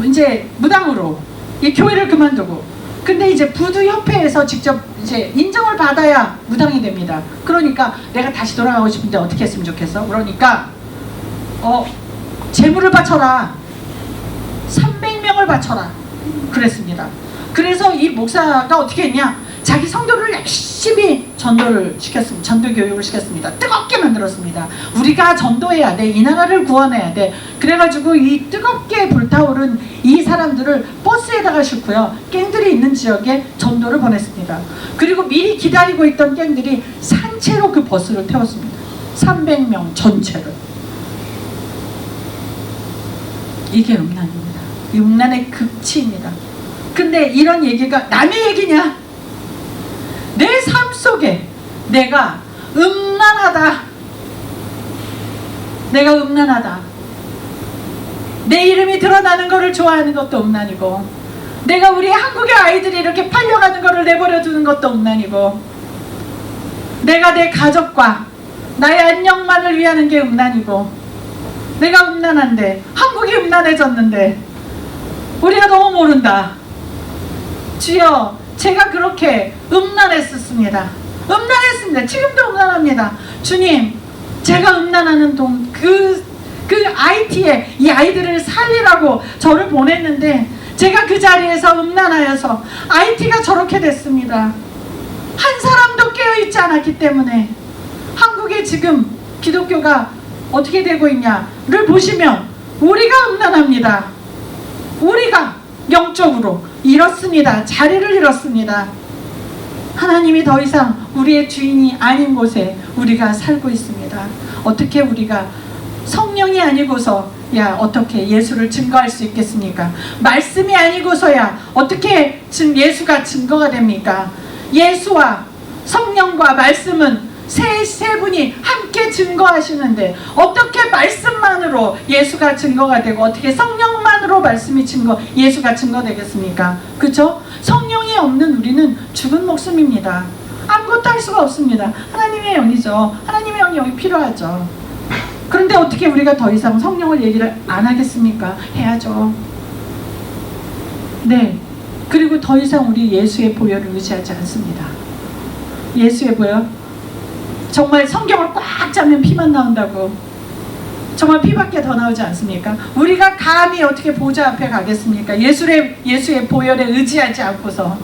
이제 무당으로 이 교회를 그만두고. 근데 이제 부두협회에서 직접 이제 인정을 받아야 무당이 됩니다. 그러니까 내가 다시 돌아가고 싶은데 어떻게 했으면 좋겠어? 그러니까 재물을 바쳐라. 300명을 바쳐라. 그랬습니다. 그래서 이 목사가 어떻게 했냐? 자기 성도를 열심히 전도를 시켰습니다. 전도 교육을 시켰습니다. 뜨겁게 만들었습니다. 우리가 전도해야 돼. 이 나라를 구원해야 돼. 그래가지고 이 뜨겁게 불타오른 이 사람들을 버스에다가 싣고요. 갱들이 있는 지역에 전도를 보냈습니다. 그리고 미리 기다리고 있던 갱들이 산채로 그 버스를 태웠습니다. 300명 전체를. 이게 음란입니다. 이 음란의 극치입니다. 근데 이런 얘기가 남의 얘기냐? 내 삶 속에 내가 음란하다. 내가 음란하다. 내 이름이 드러나는 것을 좋아하는 것도 음란이고, 내가 우리 한국의 아이들이 이렇게 팔려가는 것을 내버려 두는 것도 음란이고, 내가 내 가족과 나의 안녕만을 위하는 게 음란이고, 내가 음란한데, 한국이 음란해졌는데 우리가 너무 모른다. 주여, 제가 그렇게 음란했었습니다. 음란했습니다. 지금도 음란합니다. 주님, 제가 음란하는 그 IT에 이 아이들을 살리라고 저를 보냈는데 제가 그 자리에서 음란하여서 IT가 저렇게 됐습니다. 한 사람도 깨어있지 않았기 때문에. 한국에 지금 기독교가 어떻게 되고 있냐를 보시면 우리가 음란합니다. 우리가 영적으로 잃었습니다. 자리를 잃었습니다. 하나님이 더 이상 우리의 주인이 아닌 곳에 우리가 살고 있습니다. 어떻게 우리가 성령이 아니고서 어떻게 예수를 증거할 수 있겠습니까? 말씀이 아니고서야 어떻게 예수가 증거가 됩니까? 예수와 성령과 말씀은 세 분이 함께 증거하시는데 어떻게 말씀만으로 예수가 증거가 되고 어떻게 성령만으로 말씀이 예수가 증거되겠습니까? 그렇죠? 성령이 없는 우리는 죽은 목숨입니다. 아무것도 할 수가 없습니다. 하나님의 영이죠. 하나님의 영이 여기 필요하죠. 그런데 어떻게 우리가 더 이상 성령을 얘기를 안 하겠습니까? 해야죠. 네. 그리고 더 이상 우리 예수의 보혈을 의지하지 않습니다. 예수의 보혈? 정말 성경을 꽉 짜면 피만 나온다고. 정말 피밖에 더 나오지 않습니까? 우리가 감히 어떻게 보좌 앞에 가겠습니까? 예수의 보혈에 의지하지 않고서.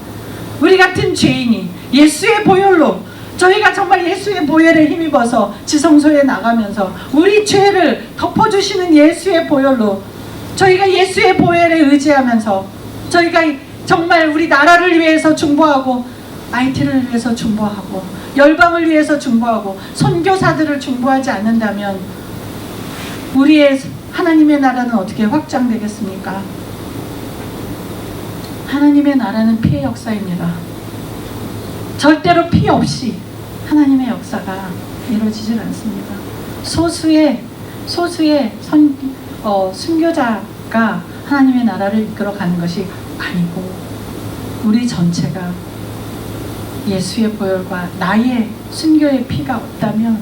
우리 같은 죄인이 예수의 보혈로, 저희가 정말 예수의 보혈에 힘입어서 지성소에 나가면서 우리 죄를 덮어주시는 예수의 보혈로, 저희가 예수의 보혈에 의지하면서 저희가 정말 우리 나라를 위해서 중보하고 IT를 위해서 중보하고 열방을 위해서 중보하고 선교사들을 중보하지 않는다면 우리의 하나님의 나라는 어떻게 확장되겠습니까? 하나님의 나라는 피의 역사입니다. 절대로 피 없이 하나님의 역사가 이루어지질 않습니다. 소수의 순교자가 하나님의 나라를 이끌어가는 것이 아니고 우리 전체가 예수의 보혈과 나의 순교의 피가 없다면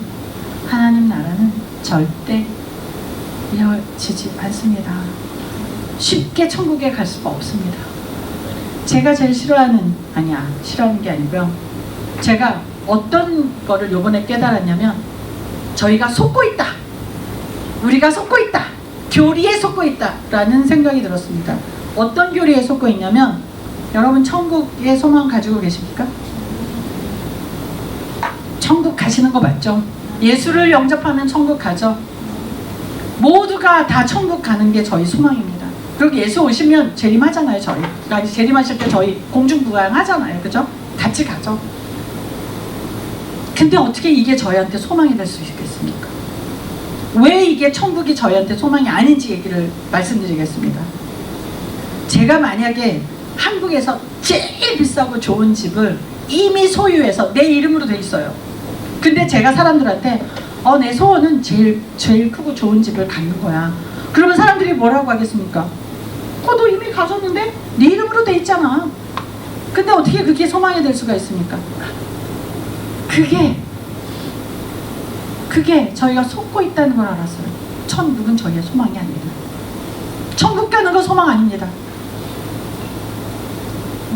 하나님 나라는 절대 이루어지지 않습니다. 쉽게 천국에 갈 수가 없습니다. 제가 제일 싫어하는 게 아니고요. 제가 어떤 거를 요번에 깨달았냐면 저희가 속고 있다. 우리가 속고 있다. 교리에 속고 있다. 라는 생각이 들었습니다. 어떤 교리에 속고 있냐면 여러분 천국의 소망 가지고 계십니까? 천국 가시는 거 맞죠? 예수를 영접하면 천국 가죠? 모두가 다 천국 가는 게 저희 소망입니다. 그리고 예수 오시면 재림하잖아요. 저희 아니 재림하실 때 저희 공중부양 하잖아요. 그죠? 같이 가죠. 근데 어떻게 이게 저희한테 소망이 될 수 있겠습니까? 왜 이게 천국이 저희한테 소망이 아닌지 얘기를 말씀드리겠습니다. 제가 만약에 한국에서 제일 비싸고 좋은 집을 이미 소유해서 내 이름으로 돼 있어요. 근데 제가 사람들한테 내 소원은 제일 크고 좋은 집을 갖는 거야. 그러면 사람들이 뭐라고 하겠습니까? 너 이미 가졌는데? 네 이름으로 돼 있잖아. 근데 어떻게 그게 소망이 될 수가 있습니까? 그게 저희가 속고 있다는 걸 알았어요. 천국은 저희의 소망이 아닙니다. 천국 가는 거 소망 아닙니다.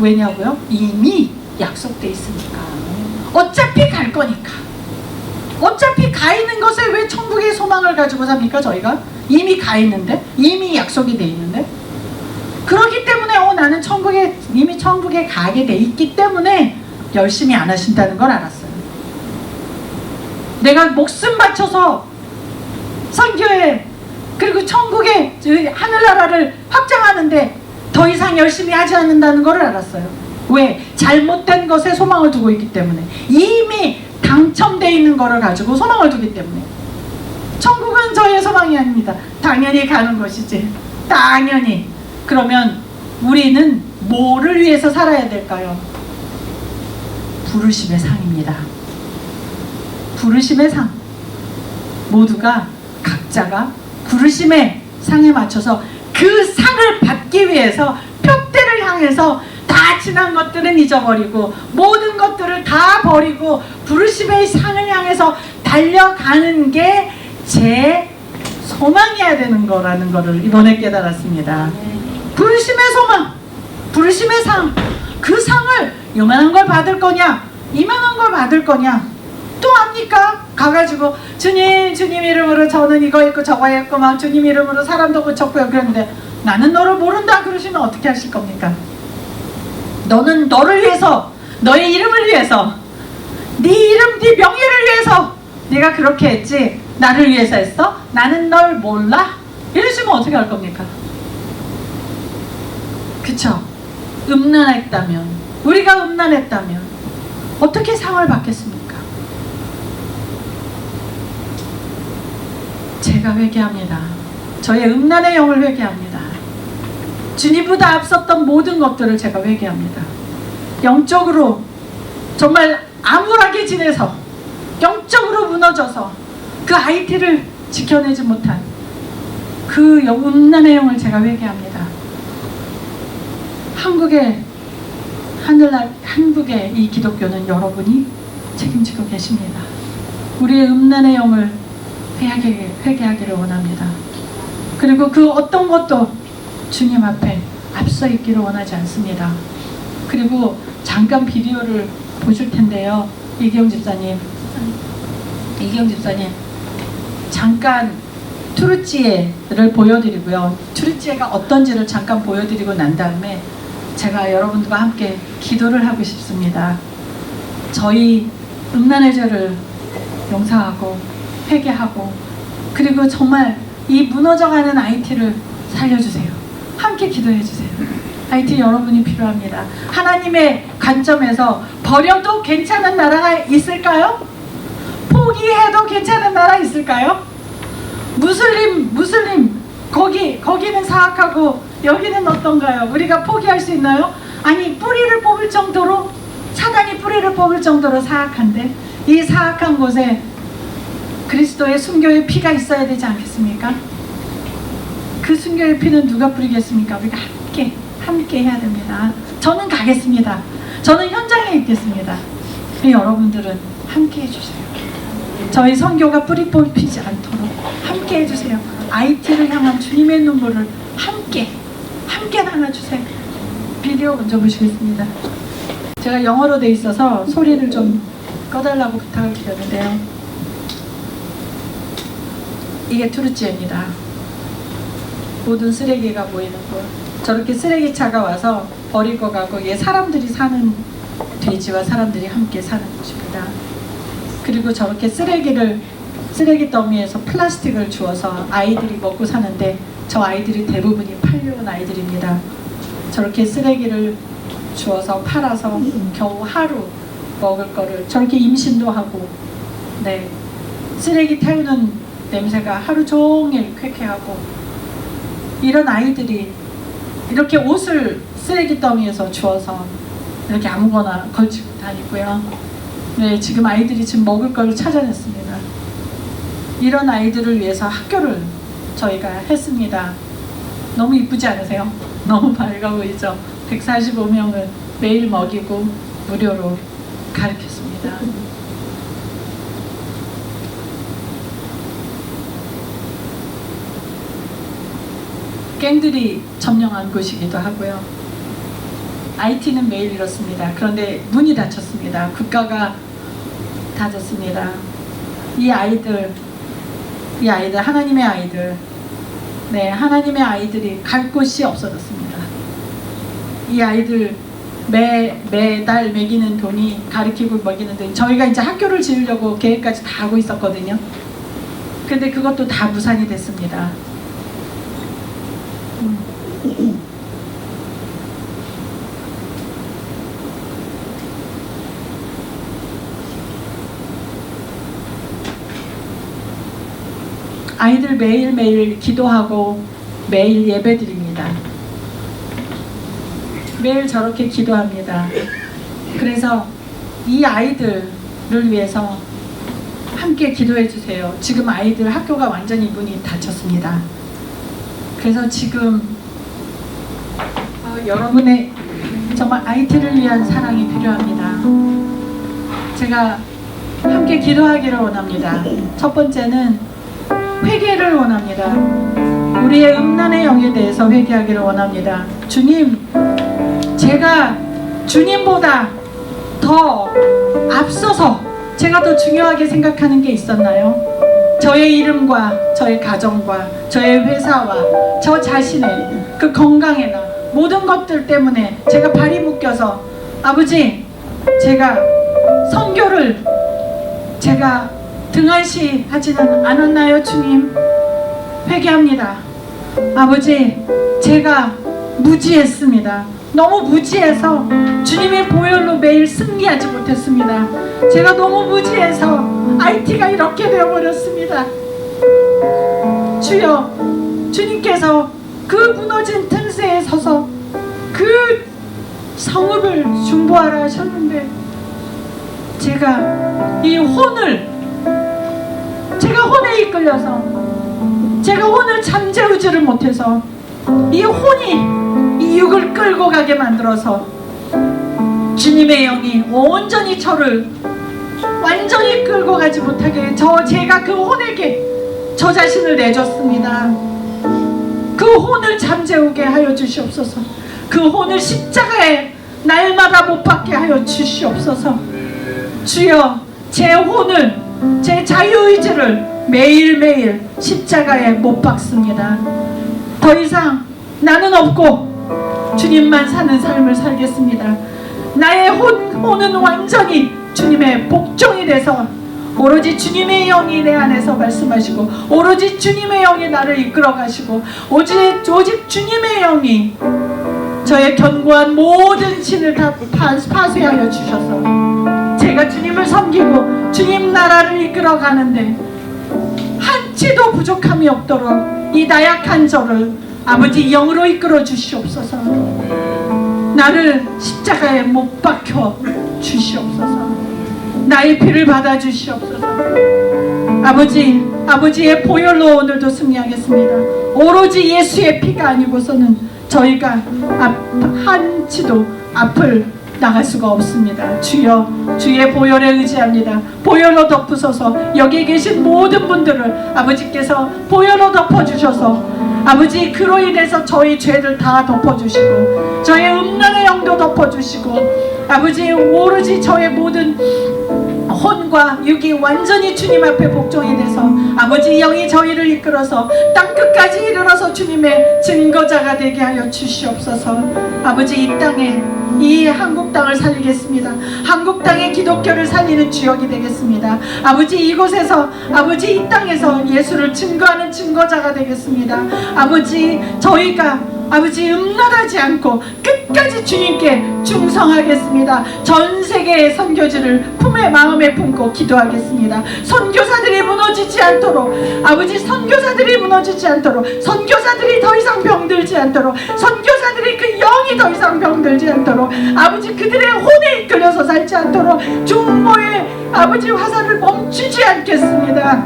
왜냐고요? 이미 약속돼 있으니까. 어차피 갈 거니까. 어차피 가 있는 것에 왜 천국의 소망을 가지고 삽니까? 저희가 이미 가 있는데, 이미 약속이 돼 있는데. 그렇기 때문에 나는 이미 천국에 가게 돼 있기 때문에 열심히 안 하신다는 걸 알았어요. 내가 목숨 바쳐서 선교에 그리고 천국의 하늘나라를 확장하는데 더 이상 열심히 하지 않는다는 걸 알았어요. 왜? 잘못된 것에 소망을 두고 있기 때문에. 이미 당첨되어 있는 거를 가지고 소망을 두기 때문에. 천국은 저의 소망이 아닙니다. 당연히 가는 것이지. 당연히. 그러면 우리는 뭐를 위해서 살아야 될까요? 부르심의 상입니다. 부르심의 상. 모두가 각자가 부르심의 상에 맞춰서 그 상을 받기 위해서 표대를 향해서 다 지난 것들은 잊어버리고 모든 것들을 다 버리고 부르심의 상을 향해서 달려가는 게 제 소망이어야 되는 거라는 거를 이번에 깨달았습니다. 부르심의 소망, 부르심의 상. 그 상을 요만한 걸 받을 거냐, 이만한 걸 받을 거냐 또 합니까? 가가지고 주님 이름으로 저는 이거 했고 저거 했고 막 주님 이름으로 사람도 고쳤고요. 그런데 나는 너를 모른다 그러시면 어떻게 하실 겁니까? 너는 너를 위해서, 너의 이름을 위해서, 네 이름, 네 명예를 위해서 네가 그렇게 했지 나를 위해서 했어? 나는 널 몰라? 이러시면 어떻게 할 겁니까? 그쵸? 음란했다면, 우리가 음란했다면 어떻게 상을 받겠습니까? 제가 회개합니다. 저의 음란의 영을 회개합니다. 주님보다 앞섰던 모든 것들을 제가 회개합니다. 영적으로 정말 암울하게 지내서 영적으로 무너져서 그 IT를 지켜내지 못한 그 음란의 영을 제가 회개합니다. 한국의 이 기독교는 여러분이 책임지고 계십니다. 우리의 음란의 영을 회개하기를 원합니다. 그리고 그 어떤 것도 주님 앞에 앞서 있기를 원하지 않습니다. 그리고 잠깐 비디오를 보실 텐데요. 이기영 집사님 잠깐 투르찌에를 보여드리고요. 투르찌에가 어떤지를 잠깐 보여드리고 난 다음에 제가 여러분들과 함께 기도를 하고 싶습니다. 저희 음란의 죄를 용서하고 회개하고 그리고 정말 이 무너져가는 IT를 살려주세요. 함께 기도해주세요. IT 여러분이 필요합니다. 하나님의 관점에서 버려도 괜찮은 나라가 있을까요? 포기해도 괜찮은 나라 있을까요? 무슬림 거기는 사악하고 여기는 어떤가요? 우리가 포기할 수 있나요? 아니 뿌리를 뽑을 정도로 사단이 뿌리를 뽑을 정도로 사악한데 이 사악한 곳에 그리스도의 순교의 피가 있어야 되지 않겠습니까? 그 순교의 피는 누가 뿌리겠습니까? 우리가 함께 해야 됩니다. 저는 가겠습니다. 저는 현장에 있겠습니다. 여러분들은 함께 해주세요. 저희 선교가 뿌리 뽑히지 않도록 함께 해주세요. IT를 향한 주님의 눈물을 함께 나눠주세요. 비디오 먼저 보시겠습니다. 제가 영어로 돼 있어서 소리를 좀 꺼달라고 부탁을 드렸는데요. 이게 투르찌입니다. 모든 쓰레기가 보이는 곳. 저렇게 쓰레기차가 와서 버리고 가고 얘 사람들이 사는 돼지와 사람들이 함께 사는 곳입니다. 그리고 저렇게 쓰레기를 쓰레기 더미에서 플라스틱을 주어서 아이들이 먹고 사는데 저 아이들이 대부분이 팔려온 아이들입니다. 저렇게 쓰레기를 주어서 팔아서 겨우 하루 먹을 거를 저렇게 임신도 하고, 네, 쓰레기 태우는 냄새가 하루 종일 쾌쾌하고, 이런 아이들이 이렇게 옷을 쓰레기 더미에서 주어서 이렇게 아무거나 걸치고 다니고요. 네, 지금 아이들이 지금 먹을 거를 찾아냈습니다. 이런 아이들을 위해서 학교를 저희가 했습니다. 너무 이쁘지 않으세요? 너무 밝아 보이죠? 145명을 매일 먹이고 무료로 가르쳤습니다. 갱들이 점령한 곳이기도 하고요. IT는 매일 이렇습니다. 그런데 문이 닫혔습니다. 국가가 닫았습니다. 이 아이들 하나님의 아이들, 네, 하나님의 아이들이 갈 곳이 없어졌습니다. 이 아이들 매달 매기는 돈이, 가르치고 먹이는 돈, 저희가 이제 학교를 지으려고 계획까지 다 하고 있었거든요. 근데 그것도 다 무산이 됐습니다. 아이들 매일매일 기도하고 매일 예배드립니다. 매일 저렇게 기도합니다. 그래서 이 아이들을 위해서 함께 기도해 주세요. 지금 아이들 학교가 완전히 문이 닫혔습니다. 그래서 지금 여러분의 정말 IT를 위한 사랑이 필요합니다. 제가 함께 기도하기를 원합니다. 첫 번째는 회개를 원합니다. 우리의 음란의 영에 대해서 회개하기를 원합니다. 주님, 제가 주님보다 더 앞서서 제가 더 중요하게 생각하는 게 있었나요? 저의 이름과 저의 가정과 저의 회사와 저 자신의 그 건강이나 모든 것들 때문에 제가 발이 묶여서, 아버지, 제가 선교를 제가 등한시 하지는 않았나요? 주님, 회개합니다. 아버지, 제가 무지했습니다. 너무 무지해서 주님의 보혈로 매일 승리하지 못했습니다. 제가 너무 무지해서 IT가 이렇게 되어버렸습니다. 주여, 주님께서 그 무너진 틈새에 서서 그 성읍을 중보하라 하셨는데, 제가 이 제가 혼에 이끌려서, 제가 혼을 잠재우지를 못해서 이 혼이 이 육을 끌고 가게 만들어서 주님의 영이 온전히 저를 완전히 끌고 가지 못하게 제가 그 혼에게 저 자신을 내줬습니다. 그 혼을 잠재우게 하여 주시옵소서. 그 혼을 십자가에 날마다 못 박게 하여 주시옵소서. 주여, 제 혼을, 제 자유의지를 매일매일 십자가에 못 박습니다. 더 이상 나는 없고 주님만 사는 삶을 살겠습니다. 나의 혼은 완전히 주님의 복종이 돼서 오로지 주님의 영이 내 안에서 말씀하시고, 오로지 주님의 영이 나를 이끌어 가시고, 오직 주님의 영이 저의 견고한 모든 신을 다 파쇄하여 주셔서 제가 주님을 섬기고 주님 나라를 이끌어 가는데 한치도 부족함이 없도록 이 나약한 저를 아버지 영으로 이끌어 주시옵소서. 나를 십자가에 못 박혀 주시옵소서. 나의 피를 받아 주시옵소서. 아버지의 보혈로 오늘도 승리하겠습니다. 오로지 예수의 피가 아니고서는 저희가 한치도 앞을 나갈 수가 없습니다. 주여, 주의 보혈에 의지합니다. 보혈로 덮으소서. 여기 계신 모든 분들을 아버지께서 보혈로 덮어주셔서, 아버지, 그로 인해서 저희 죄를 다 덮어주시고 저의 음란의 영도 덮어주시고, 아버지, 오로지 저의 모든 혼과 육이 완전히 주님 앞에 복종이 돼서 아버지 영이 저희를 이끌어서 땅끝까지 이르러서 주님의 증거자가 되게 하여 주시옵소서. 아버지, 이 땅에, 이 한국 한국 땅을 살리겠습니다. 한국 땅의 기독교를 살리는 주역이 되겠습니다. 아버지, 이곳에서 아버지 이 땅에서 예수를 증거하는 증거자가 되겠습니다. 아버지, 저희가 아버지 음란하지 않고 끝까지 주님께 충성하겠습니다. 전 세계의 선교지를 품에 마음에 품고 기도하겠습니다. 선교사들이 무너지지 않도록, 아버지 선교사들이 무너지지 않도록, 선교사들이 더 이상 병들지 않도록, 선교사들이 그 영이 더 이상 병들지 않도록, 아버지 그들의 혼에 이끌려서 살지 않도록 중보의 아버지 화살을 멈추지 않겠습니다.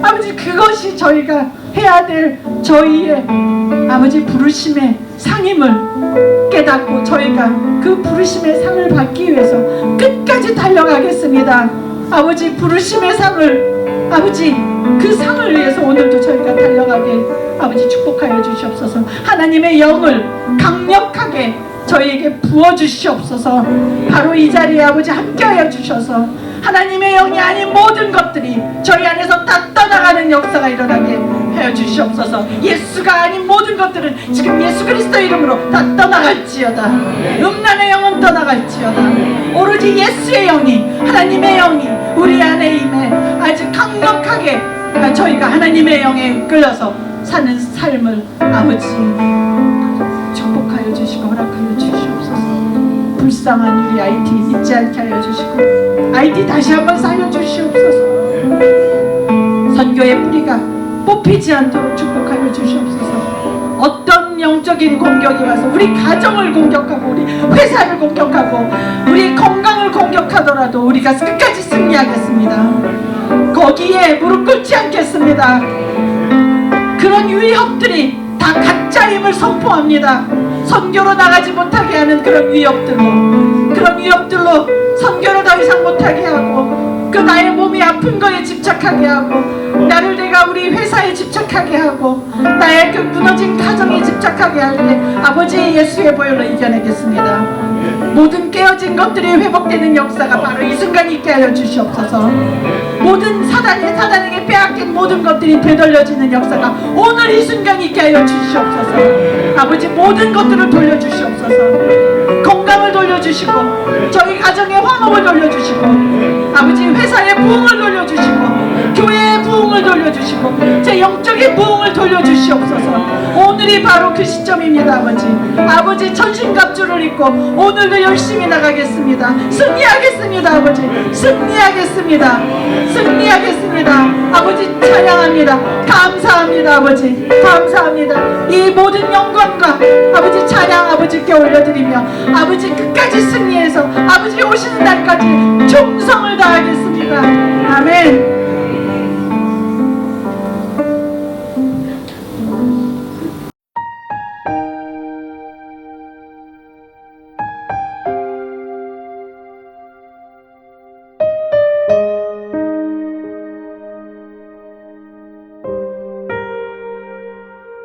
아버지, 그것이 저희가 해야 될 저희의 아버지 부르심의 상임을 깨닫고 저희가 그 부르심의 상을 받기 위해서 끝까지 달려가겠습니다. 아버지, 부르심의 상을, 아버지 그 상을 위해서 오늘도 저희가 달려가게 아버지 축복하여 주시옵소서. 하나님의 영을 강력하게 저희에게 부어주시옵소서. 바로 이 자리에 아버지 함께하여 주셔서 하나님의 영이 아닌 모든 것들이 저희 안에서 다 떠나가는 역사가 일어나게 하여 주시옵소서. 예수가 아닌 모든 것들은 지금 예수 그리스도 이름으로 다 떠나갈지어다. 음란의 영은 떠나갈지어다. 오로지 예수의 영이, 하나님의 영이 우리 안에 임해 아주 강력하게 저희가 하나님의 영에 끌려서 사는 삶을 아버지 축복하여 주시고 허락하여 주시옵소서. 불쌍한 우리 IT 잊지 않게 하여 주시고 IT 다시 한번 살려주시옵소서. 선교의 뿌리가 뽑히지 않도록 축복하여 주시옵소서. 어떤 영적인 공격이 와서 우리 가정을 공격하고 우리 회사를 공격하고 우리 건강을 공격하더라도 우리가 끝까지 승리하겠습니다. 거기에 무릎 꿇지 않겠습니다. 그런 위협들이 다 가짜임을 선포합니다. 선교로 나가지 못하게 하는 그런 위협들로 선교로 더 이상 못하게 하고, 그 나의 몸이 아픈 거에 집착하게 하고, 나를 내가 우리 회사에 집착하게 하고, 나의 그 무너진 가정에 집착하게 하기에 아버지 예수의 보혈로 이겨내겠습니다. 모든 깨어진 것들이 회복되는 역사가 바로 이 순간 있게 하여 주시옵소서. 모든 사단에게 빼앗긴 모든 것들이 되돌려지는 역사가 오늘 이 순간 있게 하여 주시옵소서. 아버지, 모든 것들을 돌려주시옵소서. 건강을 돌려주시고, 저희 가정의 화목을 돌려주시고, 아버지 회사의 부흥을 돌려주시고, 교회의 부흥을 돌려주시고, 제 영적인 부흥을 돌려주시옵소서. 오늘이 바로 그 시점입니다. 아버지 전신갑주를 입고 오늘도 열심히 나가겠습니다. 승리하겠습니다. 아버지 승리하겠습니다. 아버지 찬양합니다. 감사합니다. 아버지 감사합니다. 이 모든 영광과 아버지 찬양 아버지께 올려드리며 아버지 끝까지 승리해서 아버지 오시는 날까지 충성을 다하겠습니다. 아멘.